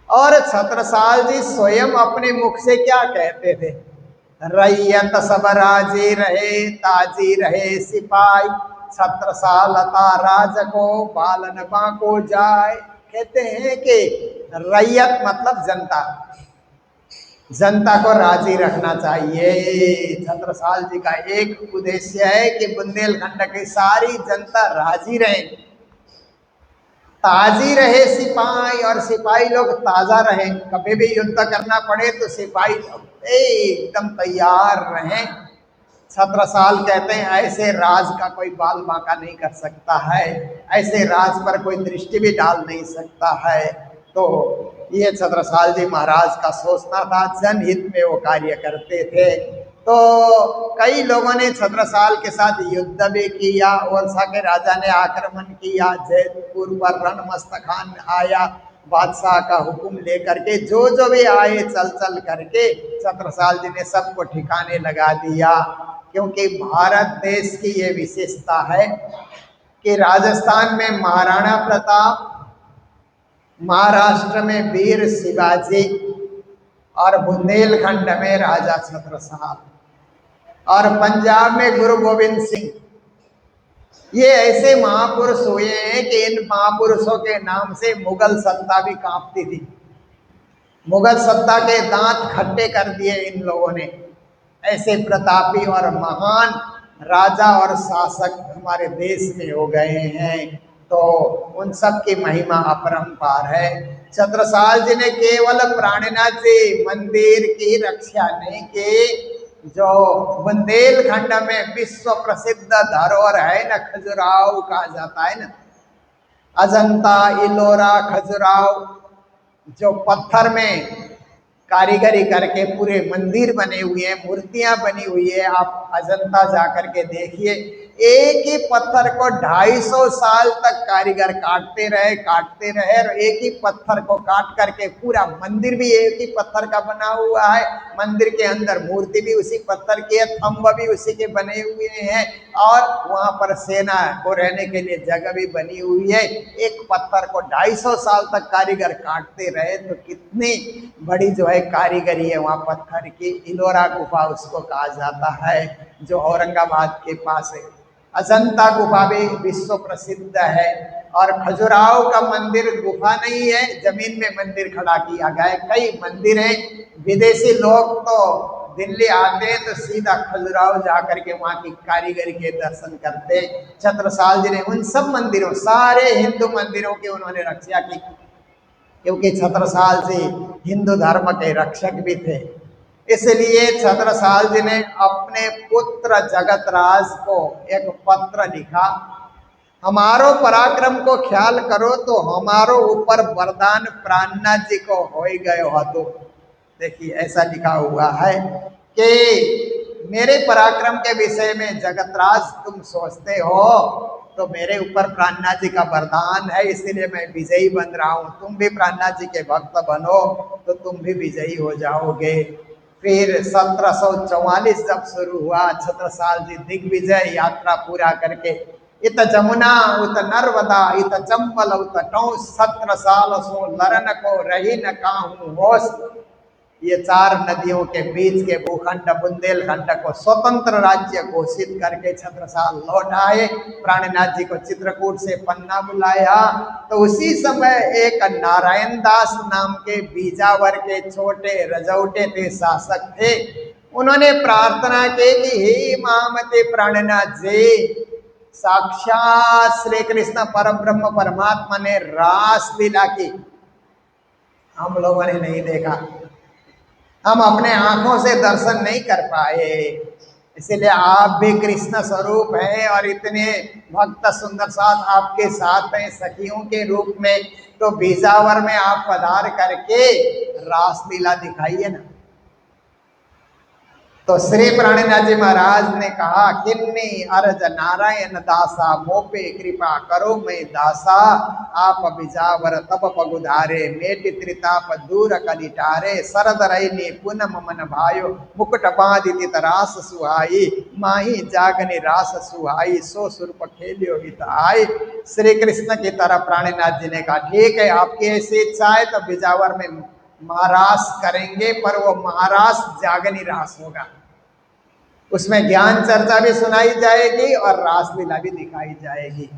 और छत्रसाल जी स्वयं अपने मुख से क्या कहते थे, रैयत सब राजी रहे, ताजी रहे सिपाही, छत्रसाल ता राज को बालन बाको जाए। कहते हैं कि रैयत मतलब जनता, जनता को राजी रखना चाहिए। छत्रसाल जी का एक उद्देश्य है कि बुंदेलखंड की सारी जनता राजी रहे, ताजी रहे सिपाही, और सिपाही लोग ताज़ा रहें। कभी भी युद्ध करना पड़े तो सिपाही एकदम तैयार रहें। छत्रसाल कहते हैं ऐसे राज का कोई बाल बांका नहीं कर सकता है, ऐसे राज पर कोई दृष्टि भी डाल नहीं सकता है। तो ये छत्रसाल जी महाराज का सोचना था, जनहित में वो कार्य करते थे। तो कई लोगों ने छत्रसाल के साथ युद्ध भी किया। ओरछा के राजा ने आक्रमण किया, जयपुर पर रणमस्त खान आया बादशाह का हुक्म लेकर के, जो जो भी आए चल चल करके छत्रसाल जी ने सबको ठिकाने लगा दिया। क्योंकि भारत देश की ये विशेषता है कि राजस्थान में महाराणा प्रताप, महाराष्ट्र में वीर शिवाजी, और बुंदेलखंड में राजा छत्रसाल, और पंजाब में गुरु गोविंद सिंह। ये ऐसे महापुरुष हुए हैं कि इन महापुरुषों के नाम से मुगल सत्ता भी कांपती थी। मुगल सत्ता के दांत खट्टे कर दिए इन लोगों ने। ऐसे प्रतापी और महान राजा और शासक हमारे देश में हो गए हैं। तो उन सब की महिमा अपरंपार है। छत्रसाल जी ने केवल प्राणनाथ जी मंदिर की रक्षा नहीं की, जो बुंदेलखंड में विश्व प्रसिद्ध धरोहर है ना, खजुराहो कहा जाता है ना, अजंता इलोरा खजुराहो, जो पत्थर में कारीगरी करके पूरे मंदिर बने हुए हैं, मूर्तियां बनी हुई है। आप अजंता जाकर के देखिए, एक ही पत्थर को 250 साल तक कारीगर काटते रहे और एक ही पत्थर को काट करके पूरा मंदिर भी एक ही पत्थर का बना हुआ है। मंदिर के अंदर मूर्ति भी उसी पत्थर की है, थंब भी उसी के बने हुए हैं और वहां पर सेना को रहने के लिए जगह भी बनी हुई है। एक पत्थर को 250 साल तक कारीगर काटते रहे, तो कितनी बड़ी जो है कारीगरी है वहाँ पत्थर की। इलोरा गुफा उसको कहा जाता है, जो औरंगाबाद के पास है। अजंता गुफा भी विश्व प्रसिद्ध है। और खजुराहो का मंदिर गुफा नहीं है, जमीन में मंदिर खड़ा किया गया है। कई मंदिर हैं, विदेशी लोग तो दिल्ली आते हैं तो सीधा खजुराहो जाकर के वहाँ की कारीगरी के दर्शन करते। छत्रसाल जी ने उन सब मंदिरों, सारे हिंदू मंदिरों की उन्होंने रक्षा की, क्योंकि छत्रसाल जी हिंदू धर्म के रक्षक भी थे। इसलिए छत्रसाल जी ने अपने पुत्र जगतराज को एक पत्र लिखा, हमारो पराक्रम को ख्याल करो तो हमारो ऊपर वरदान प्राणनाथ जी को हो गए हो। तो देखिए ऐसा लिखा हुआ है कि मेरे पराक्रम के विषय में जगतराज तुम सोचते हो तो मेरे ऊपर प्राणनाथ जी का वरदान है, इसीलिए मैं विजयी बन रहा हूँ। तुम भी प्राणनाथ जी के भक्त बनो तो तुम भी विजयी हो जाओगे। फिर 1744 जब शुरू हुआ, छत्रसाल जी दिग्विजय यात्रा पूरा करके इत जमुना उत नर्मदा इत चंबल उत टौस 17 साल सो लरन को रही न काहू होश। ये 4 नदियों के बीच के भूखंड बुंदेलखंड को स्वतंत्र राज्य घोषित करके छत्रसाल लौट आए। प्राणनाथ जी को चित्रकूट से पन्ना बुलाया तो उसी समय एक नारायण दास नाम के बीजावर के छोटे रजौटे थे, शासक थे। उन्होंने प्रार्थना की कि हे महामते प्राणनाथ जी, साक्षात श्री कृष्ण परब्रह्म परमात्मा ने रास लीला की, हम लोगों ने नहीं देखा, हम अपने आंखों से दर्शन नहीं कर पाए, इसलिए आप भी कृष्ण स्वरूप हैं और इतने भक्त सुंदर साथ आपके साथ हैं सखियों के रूप में, तो बीजावर में आप पधार करके रास लीला दिखाइए ना। तो श्री प्राणनाथ जी महाराज ने कहा, किन्नी अर्ज नारायण दासा मोपे कृपा करो मैं दासा, आप बिजावर तप पगुधारे मेटि त्रिताप दूर कलिटारे, शरद रैनी पुनम मन भायो मुकुट बांधि तरास सुहाई, माही जागनी रास सुहाई सो सुरप खेलियो हित आई। श्री कृष्ण की तरह प्राणनाथ जी ने कहा, ठीक है आपकी ऐसी इच्छा है तो बिजावर में महारास करेंगे, पर वो महारास जागनी रास होगा, उसमें ज्ञान चर्चा भी सुनाई जाएगी और रासलीला भी दिखाई जाएगी।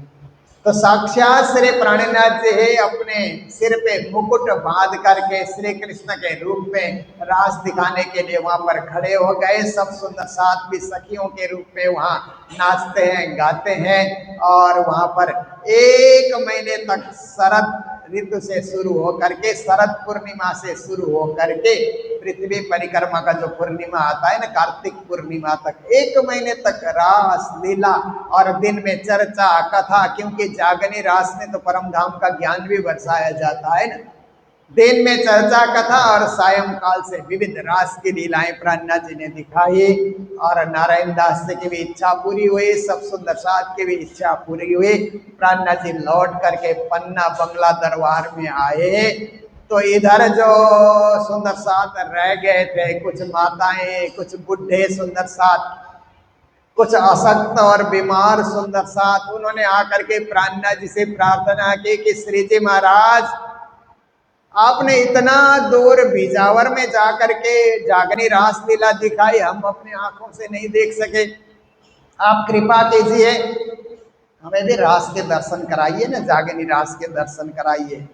तो साक्षात श्री प्राणनाथ जी है अपने सिर पे मुकुट बांध करके श्री कृष्ण के रूप में रास दिखाने के लिए वहां पर खड़े हो गए। सब सुंदर साथ भी सखियों के रूप में वहां नाचते हैं, गाते हैं और वहां पर 1 महीने तक शरद ऋतु से शुरू हो करके, शरद पूर्णिमा से शुरू हो करके पृथ्वी परिक्रमा का जो पूर्णिमा आता है ना, कार्तिक पूर्णिमा तक 1 महीने तक रास लीला और दिन में चर्चा कथा, क्योंकि जागनी रास में तो परम धाम का ज्ञान भी बरसाया जाता है ना। दिन में चर्चा कथा और सायंकाल से विविध रास की लीलाएं प्राणनाथ जी ने दिखाई और नारायण दास जी की भी इच्छा पूरी हुई, सब सुंदर साथ की भी इच्छा पूरी हुई। प्राणनाथ जी लौट करके पन्ना बंगला दरबार में आए तो इधर जो सुंदर साथ रह गए थे, कुछ माताएं, कुछ बुढ़े सुंदर साथ, कुछ अशक्त और बीमार सुंदर साथ, उन्होंने आकर के प्राणनाथ जी से प्रार्थना की कि श्री जी महाराज, आपने इतना दूर बीजावर में जाकर के जागनी रास लीला दिखाई, हम अपने आंखों से नहीं देख सके, आप कृपा कीजिए हमें भी रास के दर्शन कराइए ना, जागनी रास के दर्शन कराइए।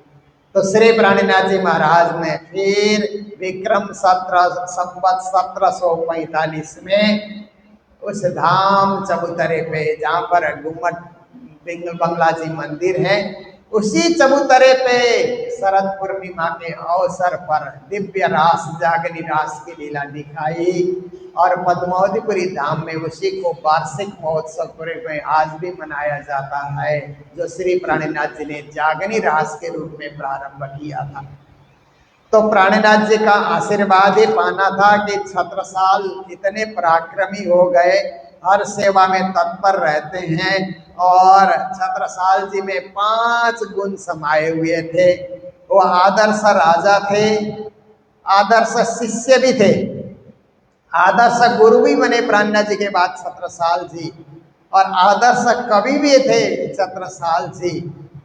तो श्री प्राणनाथ जी महाराज ने फिर विक्रम संवत 1745 में उस धाम चबूतरे पे, जहाँ पर गुम्मट बंगला जी मंदिर है, उसी चबूतरे पे शरद पूर्णिमा के अवसर पर दिव्य रास जागनी रास की लीला दिखाई और पद्मावतीपुरी धाम में उसी को वार्षिक महोत्सव के रूप में आज भी मनाया जाता है, जो श्री प्राणनाथ जी ने जागनी रास के रूप में प्रारंभ किया था। तो प्राणनाथ जी का आशीर्वाद ही पाना था कि छत्रसाल इतने पराक्रमी हो गए, हर सेवा में तत्पर रहते हैं। और छत्रसाल जी में 5 गुण समाये हुए थे। वो आदर्श राजा थे, आदर्श शिष्य भी थे, आदर्श गुरु भी बने प्राणनाथ जी के बाद छत्रसाल जी, और आदर्श कवि भी थे छत्रसाल जी,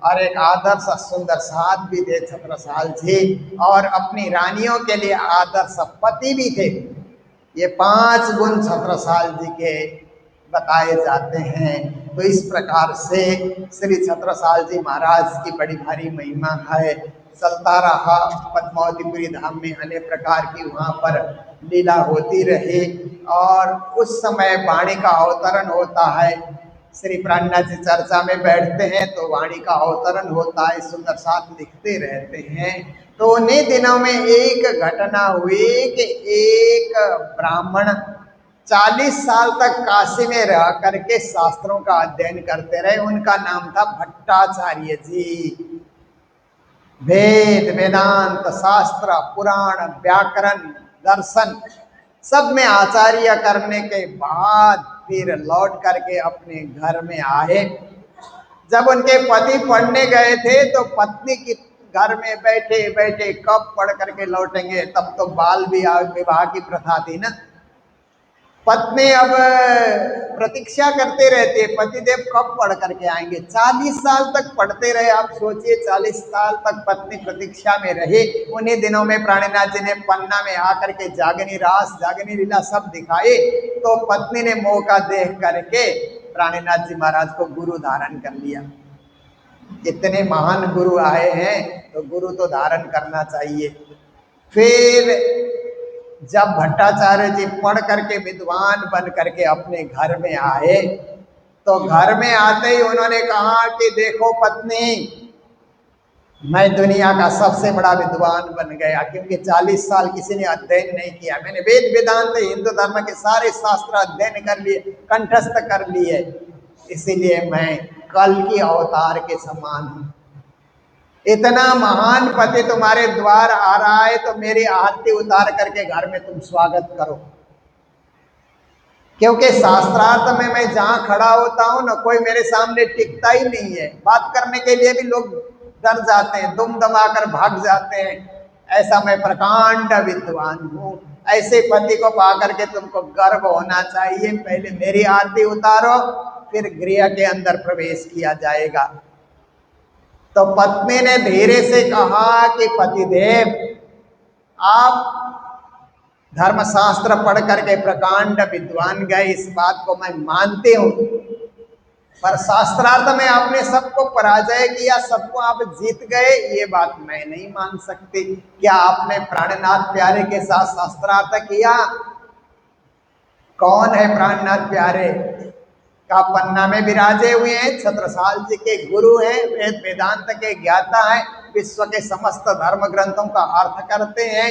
और एक आदर्श सुंदर साध भी थे छत्रसाल जी, और अपनी रानियों के लिए आदर्श पति भी थे। ये 5 गुण छत्रसाल जी के बताए जाते हैं। तो इस प्रकार से श्री छत्रसाल जी महाराज की बड़ी भारी महिमा है। चलता रहा पद्मावतीपुरी धाम में अनेक प्रकार की वहाँ पर लीला होती रही, और उस समय वाणी का अवतरण होता है। श्री प्राणनाथ जी चर्चा में बैठते हैं तो वाणी का अवतरण होता है, सुंदर साथ लिखते रहते हैं। तो उन्हीं दिनों में एक घटना हुई कि एक ब्राह्मण 40 साल तक काशी में रह करके शास्त्रों का अध्ययन करते रहे। उनका नाम था भट्टाचार्य जी। वेद, वेदांत, शास्त्र, पुराण, व्याकरण, दर्शन सब में आचार्य करने के बाद फिर लौट करके अपने घर में आए। जब उनके पति पढ़ने गए थे तो पत्नी की घर में बैठे बैठे कब पढ़ करके लौटेंगे, तब तो बाल विवाह की प्रथा थी ना। पत्नी अब प्रतीक्षा करते रहते हैं पतिदेव कब पढ़ करके आएंगे। 40 साल तक पढ़ते रहे। आप सोचिए 40 साल तक पत्नी प्रतीक्षा में रहे। उन्हीं दिनों में प्राणनाथ जी ने पन्ना में आकर के जागनी रास, जागनी लीला सब दिखाए। तो पत्नी ने मौका देख करके प्राणनाथ जी महाराज को गुरु धारण कर लिया। इतने महान गुरु आए हैं तो गुरु तो धारण करना चाहिए। फिर जब भट्टाचार्य जी पढ़ करके विद्वान बन करके अपने घर में आए तो घर में आते ही उन्होंने कहा कि देखो पत्नी, मैं दुनिया का सबसे बड़ा विद्वान बन गया, क्योंकि 40 साल किसी ने अध्ययन नहीं किया। मैंने वेद वेदांत हिंदू धर्म के सारे शास्त्र अध्ययन कर लिए, कंठस्थ कर लिए, इसीलिए मैं कल की अवतार के समान हूँ। इतना महान पति तुम्हारे द्वार आ रहा है तो मेरी आरती उतार करके घर में तुम स्वागत करो, क्योंकि शास्त्रार्थ में मैं जहां खड़ा होता हूं ना, कोई मेरे सामने टिकता ही नहीं है। बात करने के लिए भी लोग डर जाते हैं, दुम दमाकर भाग जाते हैं। ऐसा मैं प्रकांड विद्वान हूँ। ऐसे पति को पा करके तुमको गर्व होना चाहिए। पहले मेरी आरती उतारो, फिर गृह के अंदर प्रवेश किया जाएगा। तो पत्नी ने धीरे से कहा कि पतिदेव, आप धर्मशास्त्र पढ़ करके प्रकांड विद्वान गए, इस बात को मैं मानती हूँ, पर शास्त्रार्थ में आपने सबको पराजय किया, सबको आप जीत गए, ये बात मैं नहीं मान सकती। क्या आपने प्राणनाथ प्यारे के साथ शास्त्रार्थ किया? कौन है प्राणनाथ प्यारे? का पन्ना में विराजे हुए हैं, छत्रसाल जी के गुरु हैं, वेद वेदांत के ज्ञाता हैं, विश्व के समस्त धर्म ग्रंथों का अर्थ करते हैं।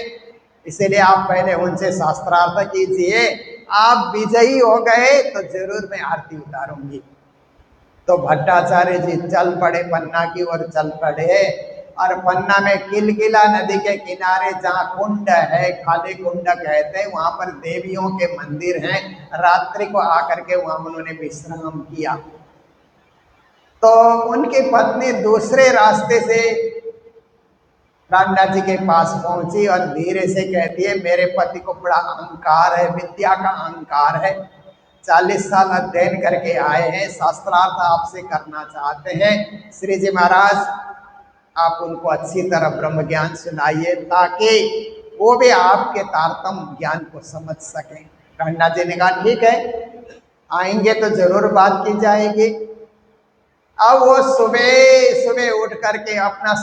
इसीलिए आप पहले उनसे शास्त्रार्थ कीजिए। आप विजयी हो गए तो जरूर मैं आरती उतारूंगी। तो भट्टाचार्य जी चल पड़े, पन्ना की ओर चल पड़े, और पन्ना में किलकिला नदी के किनारे जहाँ कुंड है, खाली कुंड कहते हैं, वहां पर देवियों के मंदिर हैं। रात्रि को आकर के वहां उन्होंने विश्राम किया। तो उनकी पत्नी दूसरे रास्ते से प्राणनाथ जी के पास पहुंची और धीरे से कहती है, मेरे पति को बड़ा अहंकार है, विद्या का अहंकार है, 40 साल अध्ययन करके आए हैं, शास्त्रार्थ आपसे करना चाहते हैं। श्री जी महाराज आप उनको अच्छी तरह ब्रह्म ज्ञान सुनाइए ताकि वो भी आपके तारतम ज्ञान को समझ सकें। प्राणनाथ जी ने कहा ठीक है, आएंगे तो जरूर बात की जाएगी। अब वो सुबह सुबह उठ करके अपना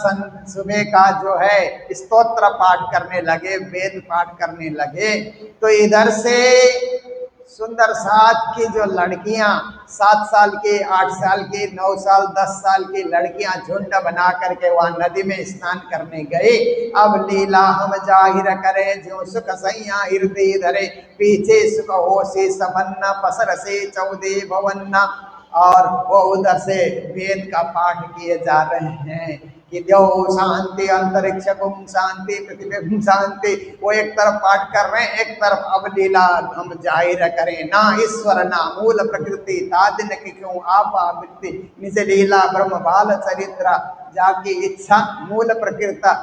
सुबह का जो है स्तोत्र पाठ करने लगे, वेद पाठ करने लगे। तो इधर से सुंदर साथ की जो लड़कियां, 7 साल की, 8 साल की, 9 साल, 10 साल की लड़कियां झुंड बना करके वहां नदी में स्नान करने गए। अब लीला हम जाहिर करें, जो सुख सैया हृदय धरे, पीछे सुख हो से समन्ना, पसर से 14 भवन्ना। और वो उधर से वेद का पाठ किए जा रहे हैं कि द्यो शांति, अंतरिक्ष कुम शांति, पृथ्वी शांति, वो एक तरफ पाठ कर रहे हैं, एक तरफ अब लीला हम जाहिर करें ना ईश्वर ना मूल प्रकृति तादिन की क्यों आप आवृत्ति निज लीला ब्रह्म बाल चरित्र जाकी इच्छा मूल प्रकृति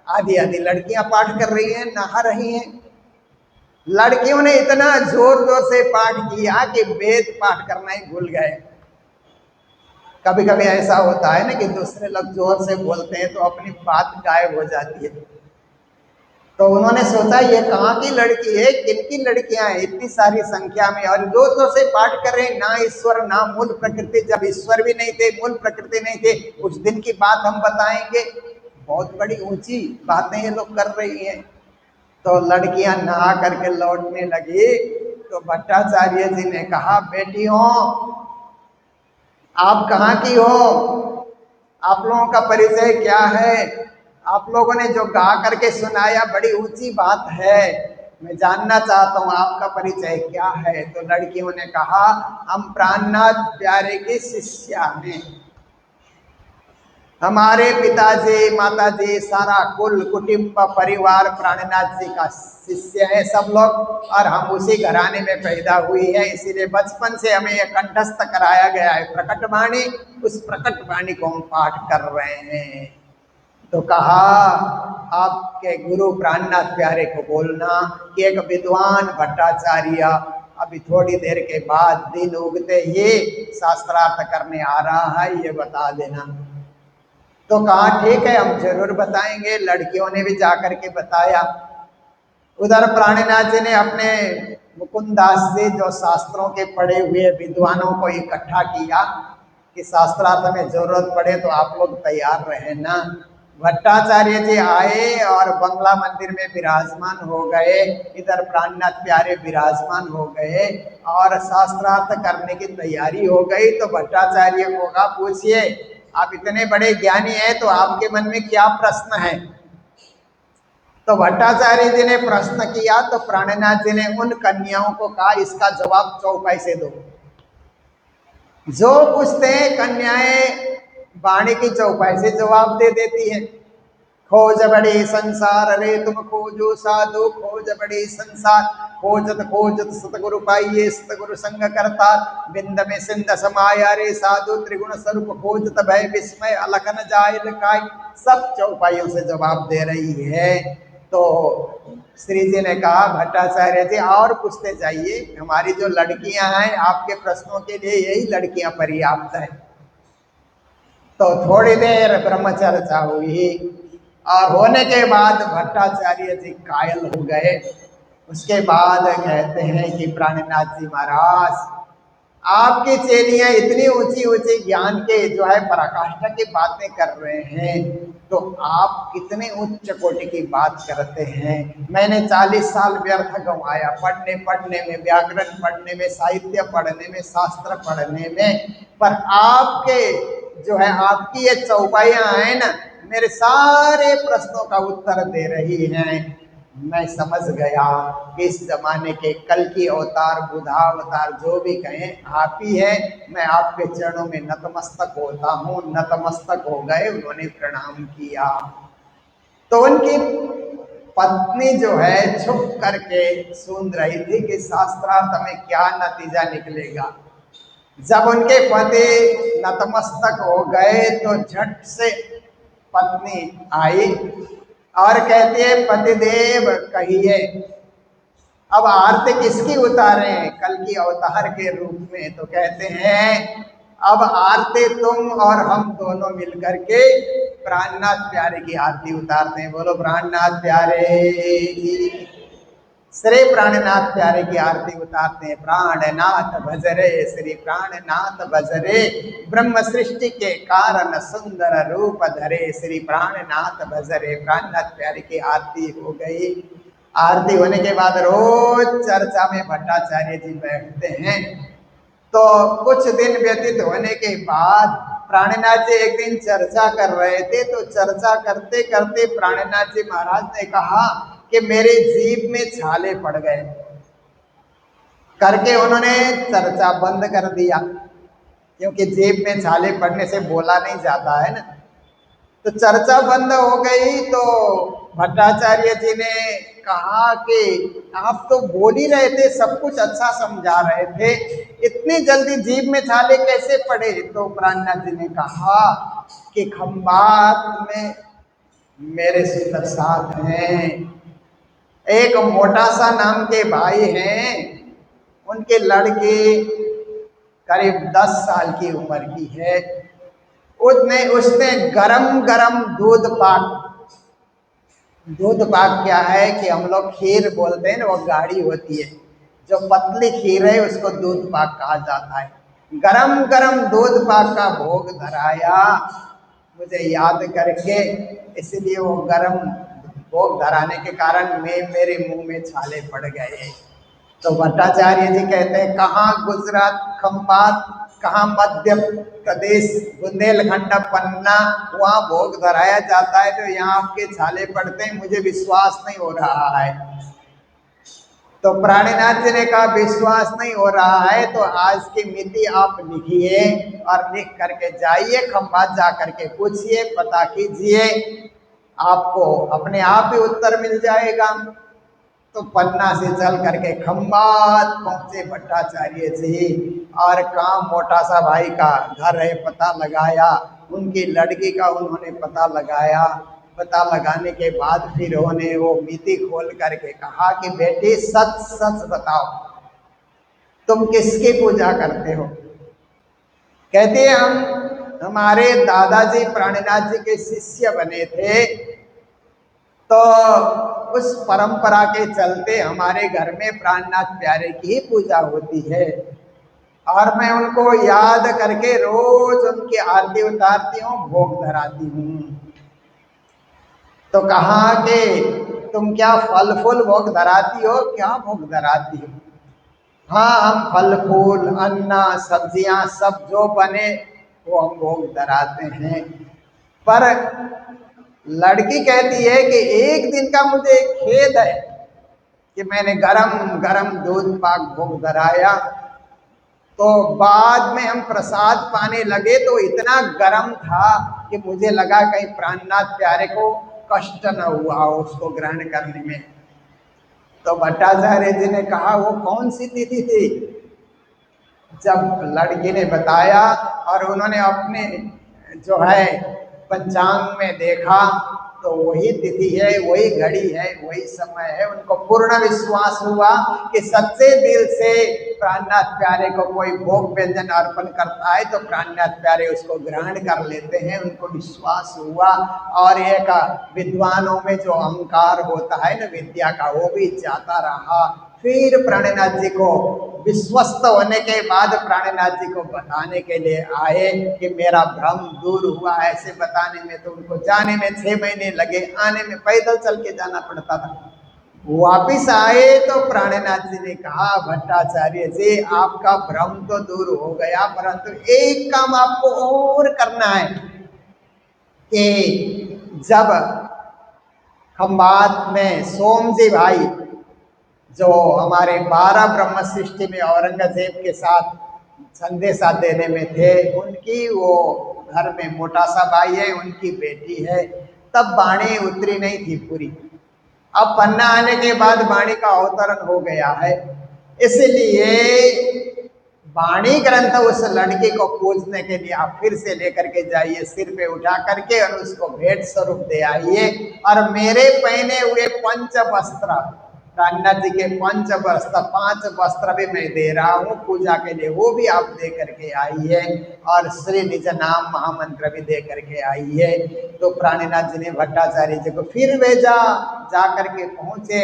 आदि आदि लड़कियां पाठ कर रही हैं, नहा रही हैं। लड़कियों ने इतना जोर जोर से पाठ किया कि वेद पाठ करना ही भूल गए। कभी कभी ऐसा होता है ना कि दूसरे लोग जोर से बोलते हैं तो अपनी बात गायब हो जाती है। तो उन्होंने सोचा ये कहाँ की लड़की है, किनकी लड़कियां हैं इतनी सारी संख्या में, और जोर जोर से पाठ कर रहे हैं ना ईश्वर ना मूल प्रकृति। जब ईश्वर भी नहीं थे, मूल प्रकृति नहीं थे, उस दिन की बात हम बताएंगे। बहुत बड़ी ऊंची बातें ये लोग कर रही हैं। तो लड़कियां नहा करके लौटने लगी तो भट्टाचार्य जी ने कहा, बेटियों आप कहाँ की हो, आप लोगों का परिचय क्या है, आप लोगों ने जो गा करके सुनाया बड़ी ऊंची बात है, मैं जानना चाहता हूँ आपका परिचय क्या है। तो लड़कियों ने कहा, हम प्राणनाथ प्यारे की शिष्या हैं, हमारे पिताजी माताजी सारा कुल कुटुंब परिवार प्राणनाथ जी का शिष्य है सब लोग, और हम उसी घराने में पैदा हुई है, इसीलिए बचपन से हमें यह कंठस्थ कराया गया है प्रकट वाणी। उस प्रकट वाणी को हम पाठ कर रहे हैं। तो कहा, आपके गुरु प्राणनाथ प्यारे को बोलना कि एक विद्वान भट्टाचार्य अभी थोड़ी देर के बाद दिन उगते ही शास्त्रार्थ करने आ रहा है, ये बता देना। तो कहा ठीक है, हम जरूर बताएंगे। लड़कियों ने भी जाकर के बताया। उधर प्राणनाथ जी ने अपने मुकुंदास जी जो शास्त्रों के पढ़े हुए विद्वानों को इकट्ठा किया कि शास्त्रार्थ में जरूरत पड़े तो आप लोग तैयार रहे ना। भट्टाचार्य जी आए और बंगला मंदिर में विराजमान हो गए, इधर प्राणनाथ प्यारे विराजमान हो गए और शास्त्रार्थ करने की तैयारी हो गई। तो भट्टाचार्य को कहा, पूछिए आप इतने बड़े ज्ञानी हैं तो आपके मन में क्या प्रश्न है। तो भट्टाचार्य जी ने प्रश्न किया तो प्राणनाथ जी ने उन कन्याओं को कहा, इसका जवाब चौपाई से दो। जो पूछते हैं कन्याएं वाणी की चौपाई से जवाब दे देती है। खोज बड़ी संसार रे तुम खोजो साधु, खोज बड़ी संसार, खोजत खोजत सतगुरु पाइये, सतगुरु संग करता, बिंद में सिंध समाया रे साधु, त्रिगुण स्वरूप खोजत भय विस्मय, अलख न जाय लखाई। सब चौपाइयों से जवाब दे रही है। तो श्री जी ने कहा, भट्टाचार्य जी और पूछते जाइए, हमारी जो लड़कियां हैं आपके प्रश्नों के लिए यही लड़कियां पर्याप्त हैं। तो थोड़ी देर ब्रह्मचर्चा हुई और होने के बाद भट्टाचार्य जी कायल हो गए। उसके बाद कहते हैं कि प्राणनाथ जी महाराज, आपकी चेलियां इतनी ऊंची ऊंची ज्ञान के जो है पराकाष्ठा की बातें कर रहे हैं, तो आप कितने उच्च कोटि की बात करते हैं। मैंने 40 साल व्यर्थ गंवाया पढ़ने में, व्याकरण पढ़ने में, साहित्य पढ़ने में, शास्त्र पढ़ने में, पर आपके जो है आपकी ये चौपाइयां हैं ना, मेरे सारे प्रश्नों का उत्तर दे रही हैं। मैं समझ गया कि इस जमाने के कल की अवतार, बुधा अवतार, जो भी कहें आप ही है। मैं आपके चरणों में नतमस्तक होता हूँ। नतमस्तक हो गए, उन्होंने प्रणाम किया। तो उनकी पत्नी जो है छुप करके सुन रही थी कि शास्त्रार्थ में क्या नतीजा निकलेगा। जब उनके पति नतमस्तक हो गए तो झट से पत्नी आई और कहती है, पतिदेव कहिए अब आरती किसकी उतारें कल की अवतार के रूप में। तो कहते हैं, अब आरती तुम और हम दोनों मिलकर के प्राणनाथ प्यारे की आरती उतारते हैं। बोलो प्राणनाथ प्यारे, श्री प्राणनाथ प्यारे की आरती उतारते हैं। प्राणनाथ भजरे, श्री प्राणनाथ भजरे, ब्रह्म सृष्टि के कारण सुंदर रूप धरे, श्री प्राणनाथ भजरे। प्राणनाथ प्यारे की आरती हो गई। आरती होने के बाद रोज चर्चा में भट्टाचार्य जी बैठते हैं। तो कुछ दिन व्यतीत होने के बाद प्राणनाथ जी एक दिन चर्चा कर रहे थे। तो चर्चा करते करते प्राणनाथ जी महाराज ने कहा कि मेरे जीभ में छाले पड़ गए, करके उन्होंने चर्चा बंद कर दिया, क्योंकि जीभ में छाले पड़ने से बोला नहीं जाता है ना। तो चर्चा बंद हो गई। तो भट्टाचार्य जी ने कहा कि आप तो बोल ही रहे थे, सब कुछ अच्छा समझा रहे थे, इतनी जल्दी जीभ में छाले कैसे पड़े? तो प्राणनाथ जी ने कहा कि खंबात में मेरे सुंदर साथ हैं, एक मोटा सा नाम के भाई हैं, उनके लड़के करीब 10 साल की उम्र की है। उसने गरम गरम दूध पाक क्या है कि हम लोग खीर बोलते हैं ना, वो गाढ़ी होती है, जो पतली खीर है उसको दूध पाक कहा जाता है। गरम गरम दूध पाक का भोग धराया मुझे याद करके, इसलिए वो गरम भोग धराने के कारण मेरे मुंह में छाले पड़ गए। तो भट्टाचार्य जी कहते हैं, कहाँ गुजरात खंबात, कहाँ मध्य प्रदेश बुंदेलखंड पन्ना, वहाँ भोग धराया जाता है तो यहाँ आपके छाले पड़ते हैं, मुझे विश्वास नहीं हो रहा है। तो प्राणीनाथ जी ने कहा विश्वास नहीं हो रहा है तो आज की मिति आप लिखिए और लिख करके जाइए, खंबात जा करके पूछिए, पता कीजिए, आपको अपने आप ही उत्तर मिल जाएगा। तो पन्ना से चल करके खंबात पहुंचे भट्टाचार्य जी, और काम मोटा सा भाई का घर है पता लगाया, उनकी लड़की का उन्होंने पता लगाया। पता लगाने के बाद फिर उन्होंने वो मिति खोल करके कहा कि बेटी सच सच बताओ, तुम किसकी पूजा करते हो? कहते हम हमारे दादाजी प्राणनाथ जी के शिष्य बने थे, तो उस परंपरा के चलते हमारे घर में प्राणनाथ प्यारे की ही पूजा होती है, और मैं उनको याद करके रोज उनकी आरती उतारती हूँ, भोग धराती हूँ। तो कहा कि तुम क्या फल फूल भोग धराती हो? क्या भोग धराती हो? हाँ, हम फल फूल अन्ना सब्जियां सब जो बने वो हम भोग धराते हैं। पर लड़की कहती है कि एक दिन का मुझे खेद है कि मैंने गरम गरम दूध पाक भोग धराया, तो बाद में हम प्रसाद पाने लगे तो इतना गरम था कि मुझे लगा कहीं प्राणनाथ प्यारे को कष्ट न हुआ हो उसको ग्रहण करने में। तो भट्टाचार्य जी ने कहा वो कौन सी तिथि थी? जब लड़की ने बताया और उन्होंने अपने जो है पंचांग में देखा तो वही तिथि है, वही घड़ी है, वही समय है। उनको पूर्ण विश्वास हुआ कि सच्चे दिल से प्राणनाथ प्यारे को कोई भोग व्यंजन अर्पण करता है तो प्राणनाथ प्यारे उसको ग्रहण कर लेते हैं। उनको विश्वास हुआ, और एक विद्वानों में जो अहंकार होता है ना विद्या का, वो भी जाता रहा। फिर प्राणनाथ जी को विश्वस्त होने के बाद प्राणनाथ जी को बताने के लिए आए कि मेरा भ्रम दूर हुआ। ऐसे बताने में तो उनको जाने में 6 महीने लगे, आने में पैदल चल के जाना पड़ता था। वापिस आए तो प्राणनाथ जी ने कहा भट्टाचार्य जी आपका भ्रम तो दूर हो गया, परंतु एक काम आपको और करना है कि जब खंबात में सोमजी भाई जो हमारे 12 ब्रह्म सृष्टि में औरंगजेब के साथ संदेशा देने में थे, उनकी वो घर में मोटा सा भाई है, उनकी बेटी है। तब वाणी उतरी नहीं थी पूरी, अब पन्ना आने के बाद वाणी का अवतरण हो गया है। इसलिए वाणी ग्रंथ उस लड़की को पूजने के लिए आप फिर से लेकर के जाइए, सिर पे उठा करके, और उसको भेंट स्वरूप दे आइए। और मेरे पहने हुए 5 वस्त्र, प्राणनाथ जी के 5 वस्त्र, 5 वस्त्र भी मैं दे रहा हूँ पूजा के लिए, वो भी आप दे करके आइए, और श्री निज नाम महामंत्र भी दे करके आइए। तो प्राणनाथ जी ने भट्टाचार्य जी को फिर भेजा, जा करके पहुँचे,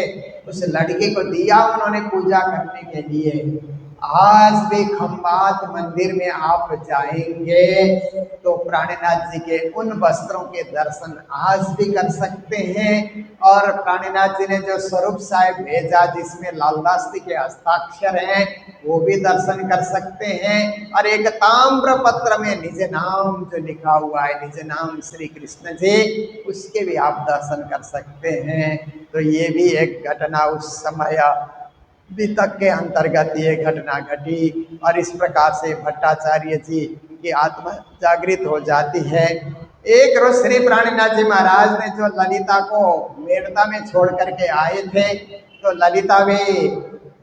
उस लड़की को दिया उन्होंने पूजा करने के लिए। आज भी खंबात मंदिर में आप जाएंगे तो प्राणनाथ जी के उन वस्त्रों के दर्शन आज भी कर सकते हैं। और प्राणनाथ जी ने जो स्वरूप साहिब भेजा जिसमें लालदास जी के हस्ताक्षर हैं, वो भी दर्शन कर सकते हैं। और एक ताम्र पत्र में निज नाम जो लिखा हुआ है, निज नाम श्री कृष्ण जी, उसके भी आप दर्शन कर सकते हैं। तो ये भी एक घटना उस समय वितक के अंतर्गत ये घटना घटी, और इस प्रकार से भट्टाचार्य जी की आत्मा जागृत हो जाती है। एक रोज श्री प्राणीनाथ जी महाराज ने जो ललिता को मेड़ता में छोड़ करके आए थे, तो ललिता भी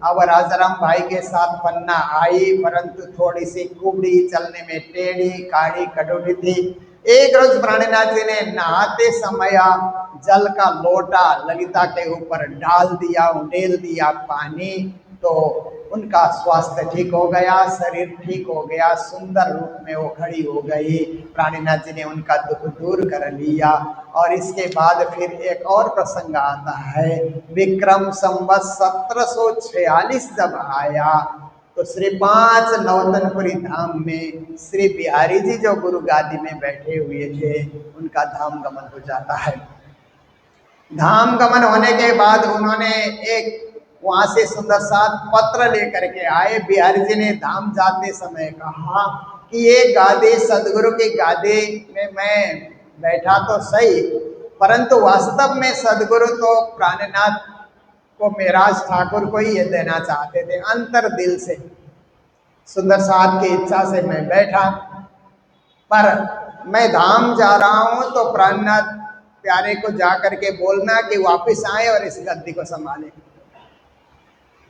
अब राजाराम भाई के साथ पन्ना आई, परंतु थोड़ी सी कुबड़ी, चलने में टेढ़ी, काढ़ी, कटोरी थी। एक रोज प्राणीनाथ जी ने नहाते समय जल का लोटा ललिता के ऊपर डाल दिया, उंडेल दिया पानी, तो उनका स्वास्थ्य ठीक हो गया, शरीर ठीक हो गया, सुंदर रूप में वो खड़ी हो गई। प्राणीनाथ जी ने उनका दुख दूर कर लिया। और इसके बाद फिर एक और प्रसंग आता है। विक्रम संवत 1746 जब आया, तो श्री 5 नौतनपुरी धाम में श्री बिहारी जी जो गुरु गादी में बैठे हुए थे, उनका धाम गमन हो जाता है। धाम गमन होने के बाद उन्होंने एक वहां से सुंदर सा पत्र लेकर के आए। बिहारी जी ने धाम जाते समय कहा कि ये गादी सदगुरु की गादी में मैं बैठा तो सही, परंतु वास्तव में सदगुरु तो प्राणनाथ को मेराज ठाकुर को ही ये देना चाहते थे, अंतर दिल से, सुंदर साथ की इच्छा से मैं बैठा, पर मैं धाम जा रहा हूं तो प्राणनाथ प्यारे को जा करके बोलना कि वापस आए और इस गद्दी को संभाले।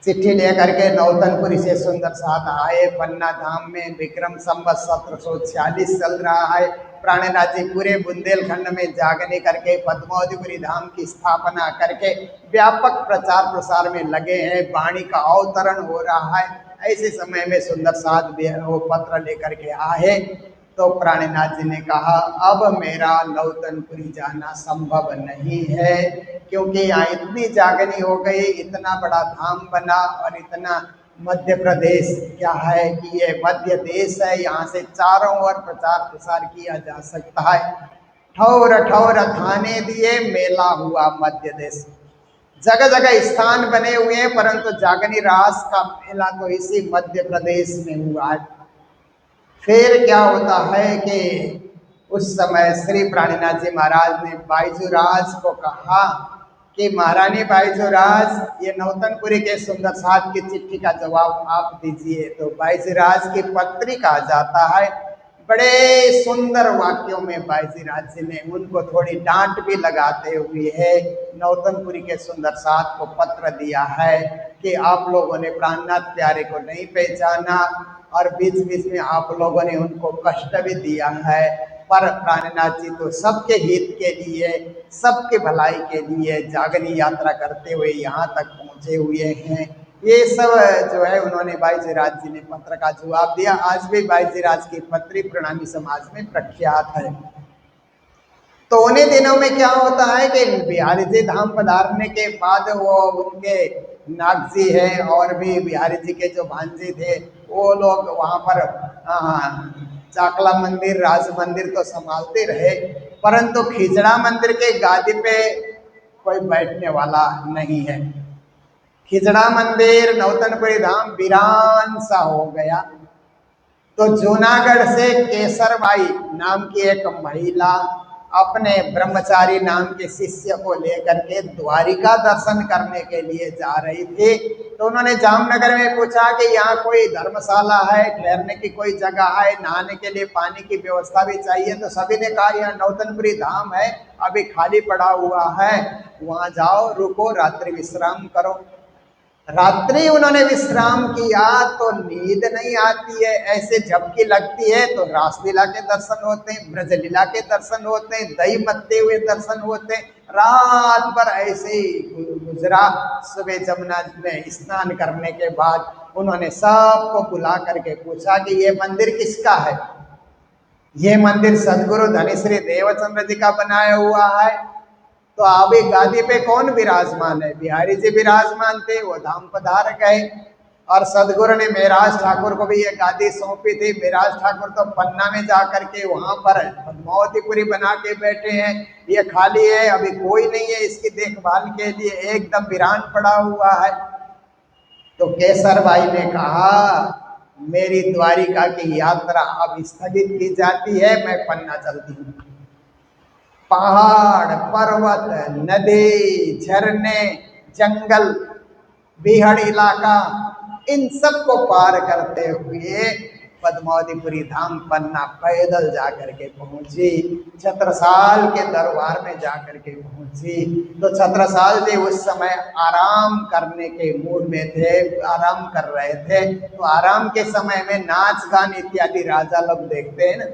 चिट्ठी लेकर के नौतनपुरी से सुंदर साथ आए। पन्ना धाम में विक्रम संवत 1746 चल रहा है। प्राणनाथ जी पूरे बुंदेलखंड में जागने करके पद्मावतीपुरी धाम की स्थापना करके व्यापक प्रचार प्रसार में लगे हैं। वाणी का अवतरण हो रहा है। ऐसे समय में सुंदर साथ वो पत्र लेकर के आए, तो प्राणनाथ जी ने कहा अब मेरा नौतनपुरी जाना संभव नहीं है, क्योंकि यहाँ इतनी जागनी हो गई, इतना बड़ा धाम बना, और इतना मध्य प्रदेश क्या है कि ये मध्य देश है, यहाँ से चारों ओर प्रचार प्रसार किया जा सकता है। ठौर ठौर थाने दिए, मेला हुआ मध्य देश। जगह जगह स्थान बने हुए हैं, परंतु जागनी रास का मेला तो इसी मध्य प्रदेश में हुआ है। फिर क्या होता है कि उस समय श्री प्राणीनाथ जी महाराज ने बाईजूराज को कहा कि महारानी बाईजूराज, ये नौतनपुरी के सुंदर साथ की चिट्ठी का जवाब आप दीजिए। तो बाईजूराज की पत्री कहा जाता है। बड़े सुंदर वाक्यों में बाईजूराज जी ने उनको थोड़ी डांट भी लगाते हुए है नौतनपुरी के सुंदर साथ को पत्र दिया है कि आप लोगों ने प्राणनाथ प्यारे को नहीं पहचाना, और बीच बीच में आप लोगों ने उनको कष्ट भी दिया है, पर प्राणनाथ जी तो सबके हित के लिए, सबके भलाई के लिए जागनी यात्रा करते हुए यहाँ तक पहुँचे हुए हैं। ये सब जो है उन्होंने बाईजूराज जी ने पत्र का जवाब दिया। आज भी बाईजूराज की पत्री प्रणामी समाज में प्रख्यात है। तो उन्हीं दिनों में क्या होता है कि बिहारी जी धाम पधारने के बाद वो उनके नाग जी है और भी बिहारी जी के जो भांजे थे, वो लोग वहाँ पर चाकला मंदिर, राज मंदिर तो संभालते रहे, परंतु खिचड़ा मंदिर के गादी पे कोई बैठने वाला नहीं है। खिचड़ा मंदिर नौतनपुरी धाम वीरान सा हो गया। तो जूनागढ़ से केसरबाई नाम की एक महिला अपने ब्रह्मचारी नाम के शिष्य को लेकर के द्वारिका दर्शन करने के लिए जा रही थी। तो उन्होंने जामनगर में पूछा कि यहाँ कोई धर्मशाला है, ठहरने की कोई जगह है, नहाने के लिए पानी की व्यवस्था भी चाहिए। तो सभी ने कहा यहाँ नौतनपुरी धाम है, अभी खाली पड़ा हुआ है, वहाँ जाओ, रुको, रात्रि विश्राम करो। रात्रि उन्होंने विश्राम किया तो नींद नहीं आती है, ऐसे झपकी लगती है। तो रासलीला के दर्शन होते हैं, ब्रजलीला के दर्शन होते हैं, दही मत्ते हुए दर्शन होते हैं। रात भर ऐसे ही गुजरा। सुबह जमुना में स्नान करने के बाद उन्होंने सबको बुला करके पूछा कि ये मंदिर किसका है। ये मंदिर सदगुरु धनीश्री देवचंद्र जी का बनाया हुआ है। तो अभी गादी पे कौन विराजमान है? बिहारी जी विराजमान थे, वो धाम पधार गए। और सदगुरु ने मेराज ठाकुर को भी ये गादी सौंपी थी। मेराज ठाकुर तो पन्ना में जा करके वहां पर पद्मावतीपुरी बना के बैठे हैं, ये खाली है, अभी कोई नहीं है इसकी देखभाल के लिए, एकदम वीरान पड़ा हुआ है। तो केसरबाई ने कहा मेरी द्वारिका की यात्रा अब स्थगित की जाती है, मैं पन्ना चलती हूँ। पहाड़, पर्वत, नदी, झरने, जंगल, बिहड़ इलाका, इन सब को पार करते हुए पद्मावतीपुरी धाम पन्ना पैदल जाकर के पहुंची, छत्रसाल के दरबार में जाकर के पहुंची। तो छत्रसाल जी उस समय आराम करने के मूड में थे, आराम कर रहे थे। तो आराम के समय में नाच गान इत्यादि राजा लोग देखते हैं ना,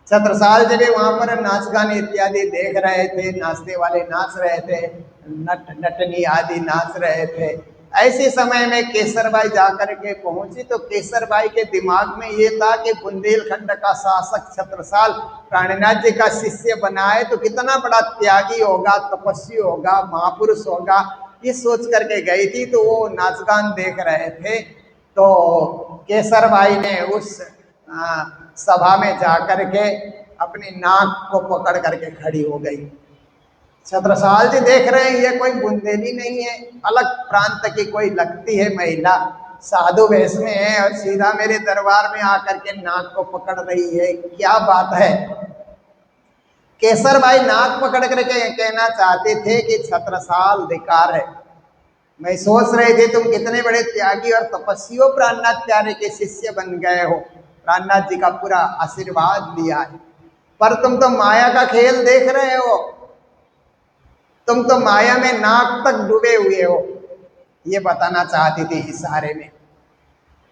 छत्रसाल जी भी वहां पर नाच गान इत्यादि देख रहे थे, नाचने वाले नाच रहे थे, नटनी आदि नाच रहे थे। ऐसे समय में केसरबाई जाकर के पहुंची। तो केसरबाई के दिमाग में ये था कि बुंदेलखंड का शासक छत्रसाल प्राणनाथ जी का शिष्य बनाए तो कितना बड़ा त्यागी होगा, तपस्वी होगा, महापुरुष होगा, ये सोच करके गई थी। तो वो नाच गान देख रहे थे। तो केसरबाई ने उस सभा में जाकर के अपनी नाक को पकड़ करके खड़ी हो गई। छत्रसाल जी देख रहे हैं ये कोई बुंदेली नहीं है, अलग प्रांत की कोई लगती है महिला, साधु वेश में है और सीधा मेरे दरबार में आकर के नाक को पकड़ रही है, क्या बात है। केसरबाई नाक पकड़ करके कहना चाहते थे कि छत्रसाल धिक्कार है, मैं सोच रहे थे तुम कितने बड़े त्यागी और तपस्वी हो, प्राणनाथ प्यारे के शिष्य बन गए हो, प्राणनाथ जी का पूरा आशीर्वाद लिया है, पर तुम तो माया का खेल देख रहे हो, तुम तो माया में नाक तक डूबे हुए हो, ये बताना चाहती थी इशारे में।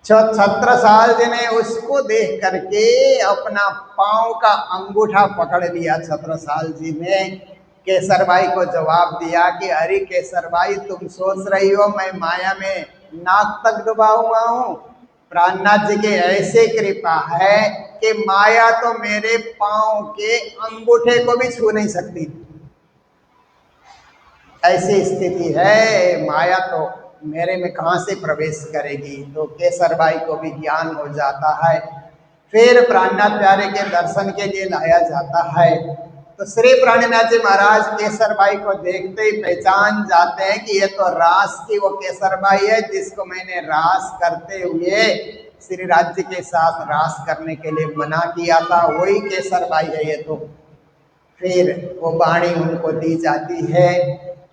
छत्रसाल जी ने उसको देख करके अपना पांव का अंगूठा पकड़ लिया। छत्रसाल जी ने केसरबाई को जवाब दिया कि अरे केसरबाई, तुम सोच रही हो मैं माया में नाक तक डूबा हुआ हूँ, प्राणनाथ जी की ऐसे कृपा है कि माया तो मेरे पांव के अंगूठे को भी छू नहीं सकती, ऐसी स्थिति है, माया तो मेरे में कहाँ से प्रवेश करेगी। तो केसरबाई को भी ज्ञान हो जाता है। फिर प्राणनाथ प्यारे के दर्शन के लिए लाया जाता है। तो श्री प्राणनाथ जी महाराज केसरबाई को देखते ही पहचान जाते हैं कि ये तो रास की वो केसरबाई है जिसको मैंने रास करते हुए श्री राज्य के साथ रास करने के लिए मना किया था, वही केसरबाई है ये तो। फिर वो वाणी उनको दी जाती है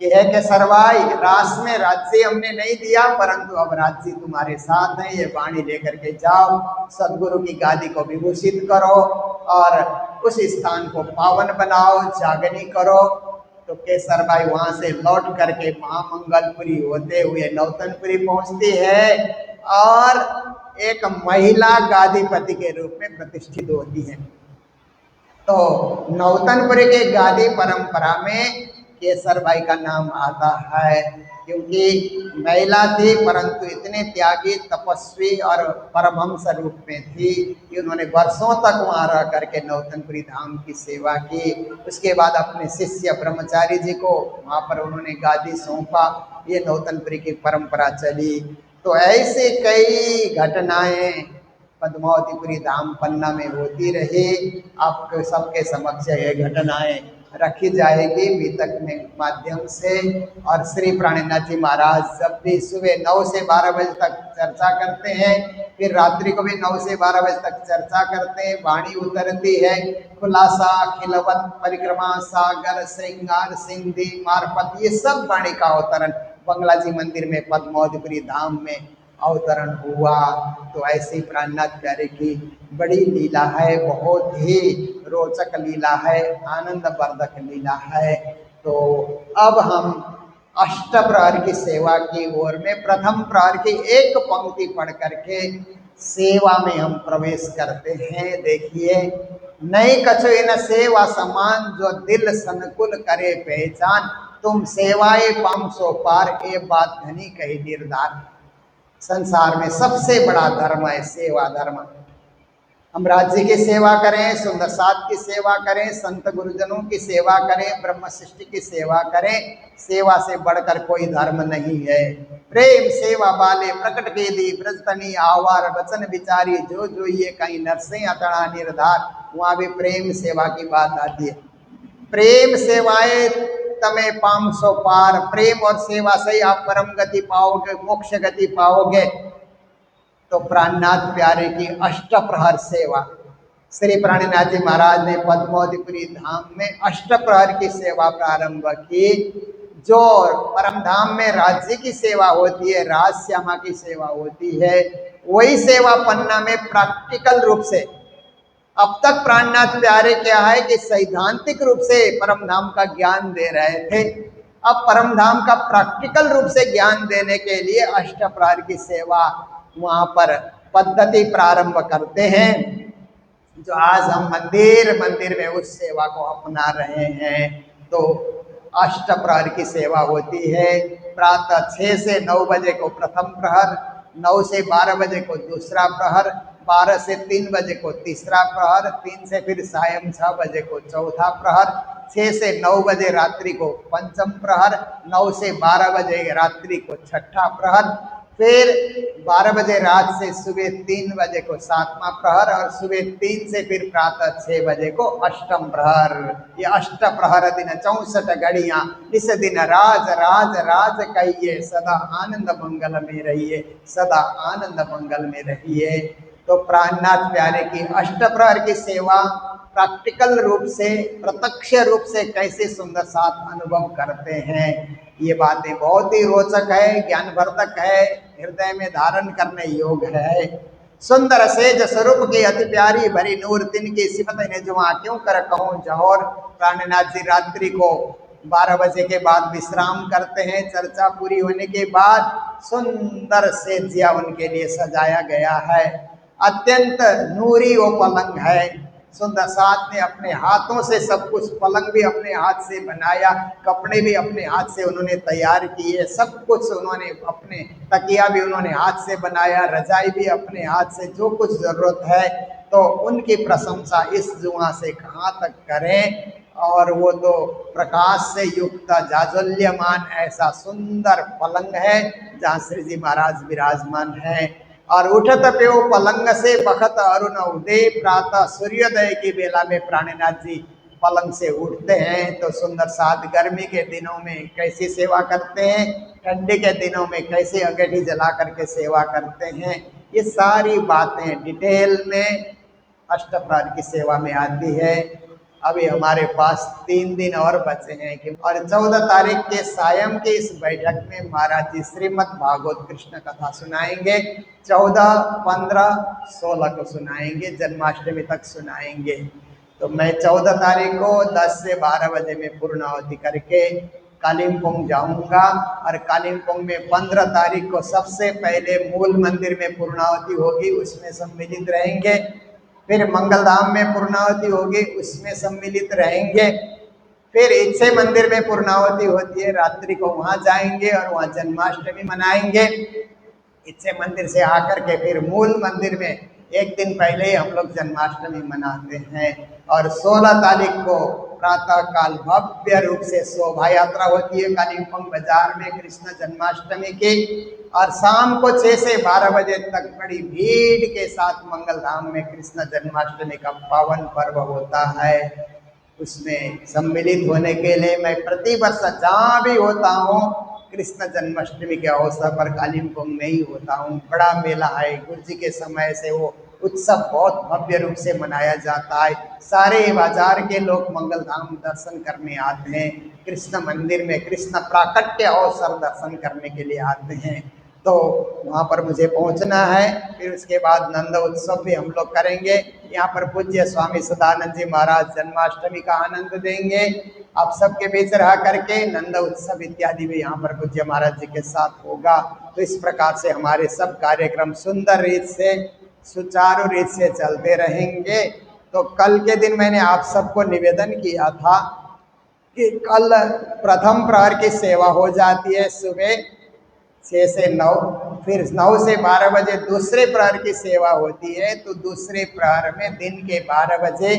कि है केसरबाई, रास में राज्य हमने नहीं दिया परंतु अब राज्य तुम्हारे साथ है, ये वाणी लेकर के जाओ, सदगुरु की गादी को विभूषित करो और उस स्थान को पावन बनाओ, जागनी करो। तो केसरबाई वहां से लौट करके महामंगलपुरी होते हुए नौतनपुरी पहुंचती है और एक महिला गादीपति के रूप में प्रतिष्ठित होती है। तो नौतनपुरी के गादी परंपरा में केसरबाई का नाम आता है, क्योंकि महिला थी परंतु इतने त्यागी, तपस्वी और परमहंस रूप में थी कि उन्होंने वर्षों तक वहाँ रह करके नौतनपुरी धाम की सेवा की। उसके बाद अपने शिष्य ब्रह्मचारी जी को वहाँ पर उन्होंने गादी सौंपा, ये नौतनपुरी की परंपरा चली। तो ऐसे कई घटनाएं पद्मावतीपुरी धाम पन्ना में होती रही। आपके सबके समक्ष ये घटनाएं रखी जाएगी मीतक में माध्यम से। और श्री प्राणनाथ जी महाराज जब भी सुबह 9 से 12 बजे तक चर्चा करते हैं, फिर रात्रि को भी 9 से 12 बजे तक चर्चा करते हैं, वाणी उतरती है, खुलासा, खिलवत, परिक्रमा, सागर, श्रृंगार, सिंधी, मार्फत, ये सब वाणी का अवतरण बंगला जी मंदिर में पद्मावतीपुरी धाम में अवतरण हुआ। तो ऐसी प्राणनाथ प्यारे की बड़ी लीला है, बहुत ही रोचक लीला है, आनंदवर्धक लीला है। तो अब हम अष्टप्रहर की सेवा की ओर में प्रथम प्रहर की एक पंक्ति पढ़ करके सेवा में हम प्रवेश करते हैं। देखिए, नहीं कछो इन सेवा समान, जो दिल सनकुल करे पहचान, तुम सेवाए पाम सो पार, ये बात धनी कही निर्धार। संसार में सबसे बड़ा धर्म है सेवा धर्म। हम राज्य की सेवा करें, सुंदर साथ की सेवा करें, संत गुरुजनों की सेवा करें, ब्रह्म सृष्टि की सेवा करें, सेवा से बढ़कर कोई धर्म नहीं है। प्रेम सेवा बाले प्रकट के दी, ब्रजतनी आवार वचन विचारी, जो जो ये कहीं नरसे अतड़ा निर्धार। वहाँ भी प्रेम सेवा की बात आती है। प्रेम सेवाए तमे पाम सो पार, प्रेम और सेवा से ही आप परम गति पाओगे, मोक्ष गति पाओगे। तो प्राणनाथ प्यारे की अष्टप्रहर सेवा, श्री प्राणनाथ जी महाराज ने पद्मावतीपुरी धाम में अष्टप्रहर की सेवा प्रारंभ की। जो परम धाम में राज्य की सेवा होती है, राज श्यामा की सेवा होती है, वही सेवा पन्ना में प्रैक्टिकल रूप से। अब तक प्राणनाथ प्यारे क्या है कि सैद्धांतिक रूप से परम धाम का ज्ञान दे रहे थे, अब परम धाम का प्रैक्टिकल रूप से ज्ञान देने के लिए अष्टप्रहर की सेवा वहां पर पद्धति प्रारंभ करते हैं, जो आज हम मंदिर में उस सेवा को अपना रहे हैं। तो अष्टप्रहर की सेवा होती है। प्रातः 6 से 9 बजे को प्रथम प्रहर, 9 से 12 बजे को दूसरा प्रहर, 12 से 3 बजे को तीसरा प्रहर, 3 से फिर सायं 6 बजे को चौथा प्रहर, 6 से 9 बजे रात्रि को पंचम प्रहर, 9 से 12 बजे रात्रि को छठा प्रहर, फिर 12 बजे रात से सुबह 3 बजे को सातवां प्रहर, और सुबह 3 से फिर प्रातः 6 बजे को अष्टम प्रहर। ये अष्ट प्रहर दिन 64 घड़ियां, इस दिन राज राज राज कहिए, सदा आनंद मंगल में रहिए, सदा आनंद मंगल में रहिए। तो प्राणनाथ प्यारे की अष्टप्रहर की सेवा प्रैक्टिकल रूप से, प्रत्यक्ष रूप से कैसे सुंदर साथ अनुभव करते हैं, ये बातें बहुत ही रोचक है, ज्ञानवर्धक है, हृदय में धारण करने योग्य है। सुंदर सेज स्वरूप की अति प्यारी भरी नूर तिन की सिफत ने जुआ क्यों कर कहूँ जौहर। प्राणनाथ जी रात्रि को 12 बजे के बाद विश्राम करते हैं। चर्चा पूरी होने के बाद सुंदर सेजिया उनके लिए सजाया गया है। अत्यंत नूरी वो पलंग है। सुंदर साथ ने अपने हाथों से सब कुछ, पलंग भी अपने हाथ से बनाया, कपड़े भी अपने हाथ से उन्होंने तैयार किए, सब कुछ उन्होंने अपने, तकिया भी उन्होंने हाथ से बनाया, रजाई भी अपने हाथ से, जो कुछ ज़रूरत है। तो उनकी प्रशंसा इस जुआ से कहाँ तक करें। और वो तो प्रकाश से युक्त जाज्वल्यमान ऐसा सुंदर पलंग है जहाँ श्री जी महाराज विराजमान है। और उठत प्यो पलंग से बखत अरुण उदय, प्रातः सूर्योदय की बेला में प्राणनाथ जी पलंग से उठते हैं। तो सुंदर साथ गर्मी के दिनों में कैसी सेवा करते हैं, ठंडी के दिनों में कैसे अगेठी जला करके सेवा करते हैं, ये सारी बातें डिटेल में अष्टप्रहर की सेवा में आती है। अभी हमारे पास 3 दिन और बचे हैं कि, और 14 तारीख के सायं के इस बैठक में महाराज जी श्रीमद् भागवत कृष्ण कथा सुनाएंगे। 14, 15, 16 को सुनाएंगे, जन्माष्टमी तक सुनाएंगे। तो मैं 14 तारीख को 10 से 12 बजे में पूर्णाहुति करके कालिम्पोंग जाऊंगा, और कालिम्पोंग में 15 तारीख को सबसे पहले मूल मंदिर में पूर्णाहुति होगी, उसमें सम्मिलित रहेंगे। फिर मंगलधाम में पूर्णाहुति होगी, उसमें सम्मिलित रहेंगे। फिर इच्छे मंदिर में पूर्णाहुति होती है, रात्रि को वहाँ जाएंगे और वहाँ जन्माष्टमी मनाएंगे। इच्छे मंदिर से आकर के फिर मूल मंदिर में एक दिन पहले ही हम लोग जन्माष्टमी मनाते हैं। और 16 तारीख को प्रातः काल भव्य रूप से शोभा यात्रा होती है कालिम्पोंग बाजार में कृष्ण जन्माष्टमी की, और शाम को 6 से 12 बजे तक बड़ी भीड़ के साथ मंगलधाम में कृष्ण जन्माष्टमी का पावन पर्व होता है। उसमें सम्मिलित होने के लिए मैं प्रतिवर्ष जहाँ भी होता हूँ कृष्ण जन्माष्टमी के अवसर पर कालिम्पोंग में ही होता हूँ। बड़ा मेला है, गुरु जी के समय से वो उत्सव बहुत भव्य रूप से मनाया जाता है। सारे बाजार के लोग मंगलधाम दर्शन करने आते हैं, कृष्ण मंदिर में कृष्ण प्राकट्य अवसर दर्शन करने के लिए आते हैं। तो वहाँ पर मुझे पहुँचना है। फिर उसके बाद नंद उत्सव भी हम लोग करेंगे। यहाँ पर पूज्य स्वामी सदानंद जी महाराज जन्माष्टमी का आनंद देंगे। आप सबके बीच रह करके नंद उत्सव इत्यादि भी यहाँ पर पूज्य महाराज जी के साथ होगा। तो इस प्रकार से हमारे सब कार्यक्रम सुंदर रीत से, सुचारू रीत से चलते रहेंगे। तो कल के दिन मैंने आप सबको निवेदन किया था कि कल प्रथम प्रहर की सेवा हो जाती है सुबह 6 से 9, फिर 9 से 12 बजे दूसरे प्रहर की सेवा होती है। तो दूसरे प्रहर में दिन के 12 बजे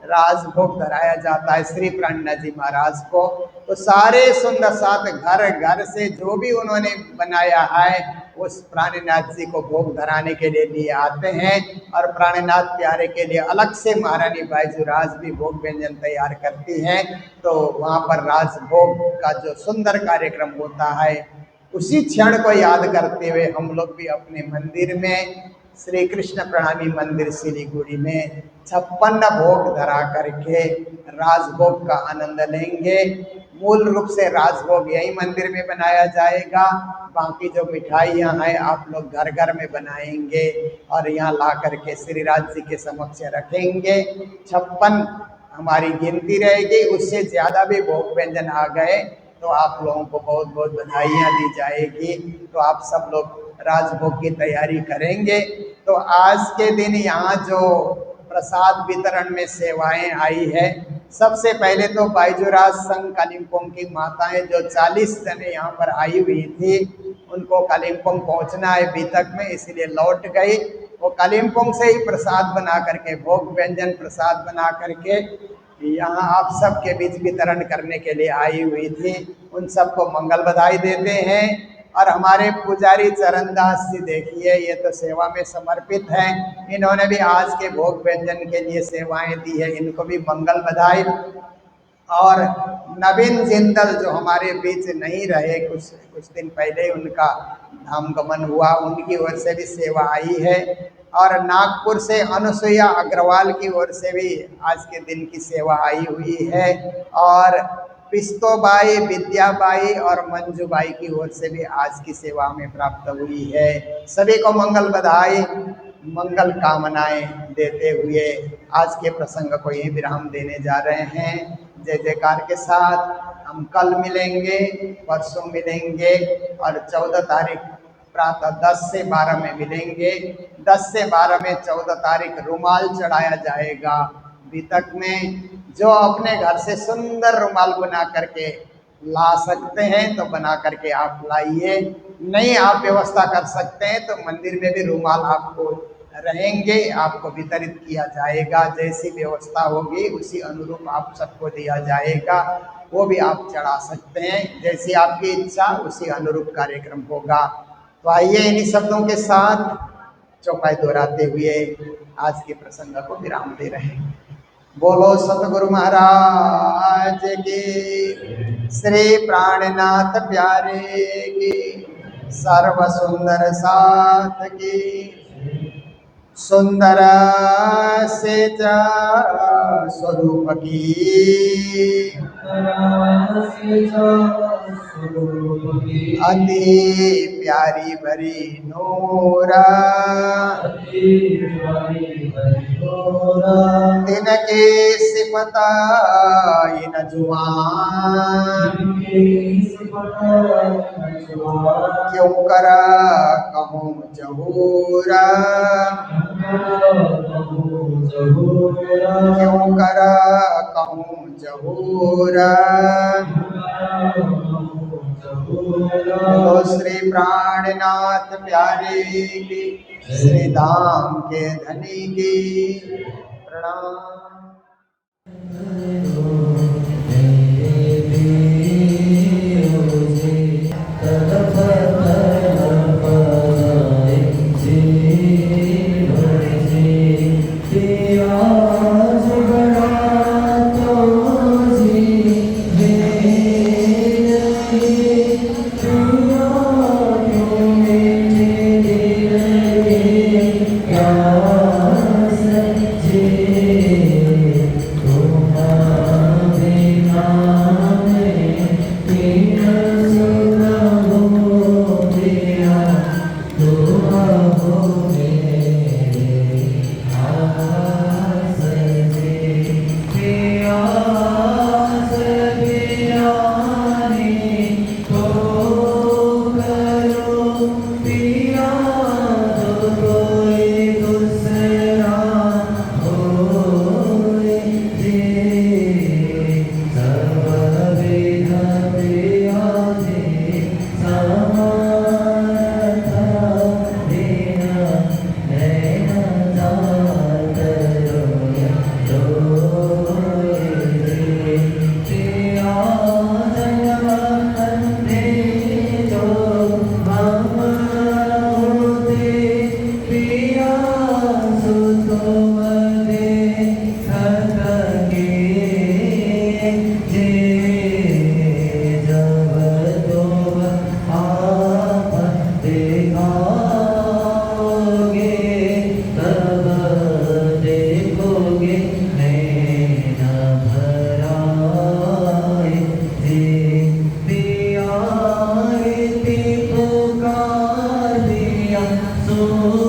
राजभोग धराया जाता है श्री प्राणनाथ जी महाराज को। तो सारे सुंदर साथ घर घर से जो भी उन्होंने बनाया है उस प्राणनाथ जी को भोग धराने के लिए आते हैं। और प्राणनाथ प्यारे के लिए अलग से महारानी बाईजूराज भी भोग व्यंजन तैयार करती हैं। तो वहाँ पर राजभोग का जो सुंदर कार्यक्रम होता है, उसी क्षण को याद करते हुए हम लोग भी अपने मंदिर में, श्री कृष्ण प्रणामी मंदिर सिलीगुड़ी में 56 भोग धरा करके राजभोग का आनंद लेंगे। मूल रूप से राजभोग यही मंदिर में बनाया जाएगा। बाकी जो मिठाइयाँ हैं आप लोग घर घर में बनाएंगे और यहाँ ला करके श्रीराज जी के समक्ष रखेंगे। 56 हमारी गिनती रहेगी, उससे ज़्यादा भी भोग व्यंजन आ गए तो आप लोगों को बहुत बहुत बधाइयाँ दी जाएगी। तो आप सब लोग राजभोग की तैयारी करेंगे। तो आज के दिन यहाँ जो प्रसाद वितरण में सेवाएं आई है, सबसे पहले तो बाइजूराज संघ कालिम्पोंग की माताएं जो 40 जने यहाँ पर आई हुई थी, उनको कालिम्पोंग पहुँचना है बीतक में, इसलिए लौट गई। वो कालिम्पोंग से ही प्रसाद बना करके, भोग व्यंजन प्रसाद बना करके यहाँ आप सबके बीच वितरण करने के लिए आई हुई थी। उन सबको मंगल बधाई देते हैं। और हमारे पुजारी चरणदास जी देखिए, ये तो सेवा में समर्पित हैं, इन्होंने भी आज के भोग व्यंजन के लिए सेवाएं दी है, इनको भी मंगल बधाई। और नवीन जिंदल जो हमारे बीच नहीं रहे, कुछ दिन पहले उनका धाम गमन हुआ, उनकी ओर से भी सेवा आई है। और नागपुर से अनुसुईया अग्रवाल की ओर से भी आज के दिन की सेवा आई हुई है। और पिस्तोबाई, विद्याबाई और मंजूबाई की ओर से भी आज की सेवा में प्राप्त हुई है। सभी को मंगल बधाई, मंगल कामनाएं देते हुए आज के प्रसंग को यही विराम देने जा रहे हैं। जय जयकार के साथ हम कल मिलेंगे, परसों मिलेंगे और 14 तारीख प्रातः 10 से 12 में मिलेंगे। 10 से 12 में 14 तारीख रुमाल चढ़ाया जाएगा बीतक में। जो अपने घर से सुंदर रुमाल बना करके ला सकते हैं तो बना करके आप लाइए, नहीं आप व्यवस्था कर सकते हैं तो मंदिर में भी रुमाल आपको रहेंगे, आपको वितरित किया जाएगा। जैसी व्यवस्था होगी उसी अनुरूप आप सबको दिया जाएगा, वो भी आप चढ़ा सकते हैं। जैसी आपकी इच्छा उसी अनुरूप कार्यक्रम होगा। तो आइए इन्हीं शब्दों के साथ चौपाई दोहराते हुए आज के प्रसंग को विराम दे रहे हैं। बोलो सतगुरु महाराज की, श्री प्राणनाथ प्यारे की, सर्व सुंदर साथ की, सुंदर से स्वरूप की, अति प्यारी भरी नूरा, तिनके सिफता इन जुआन, क्यों कर कहूँ जहूरा, क्यों कर कहूँ जहूरा। बोलो श्री प्राणनाथ प्यारे की, श्री धाम के धनी की प्रणाम। Oh ओ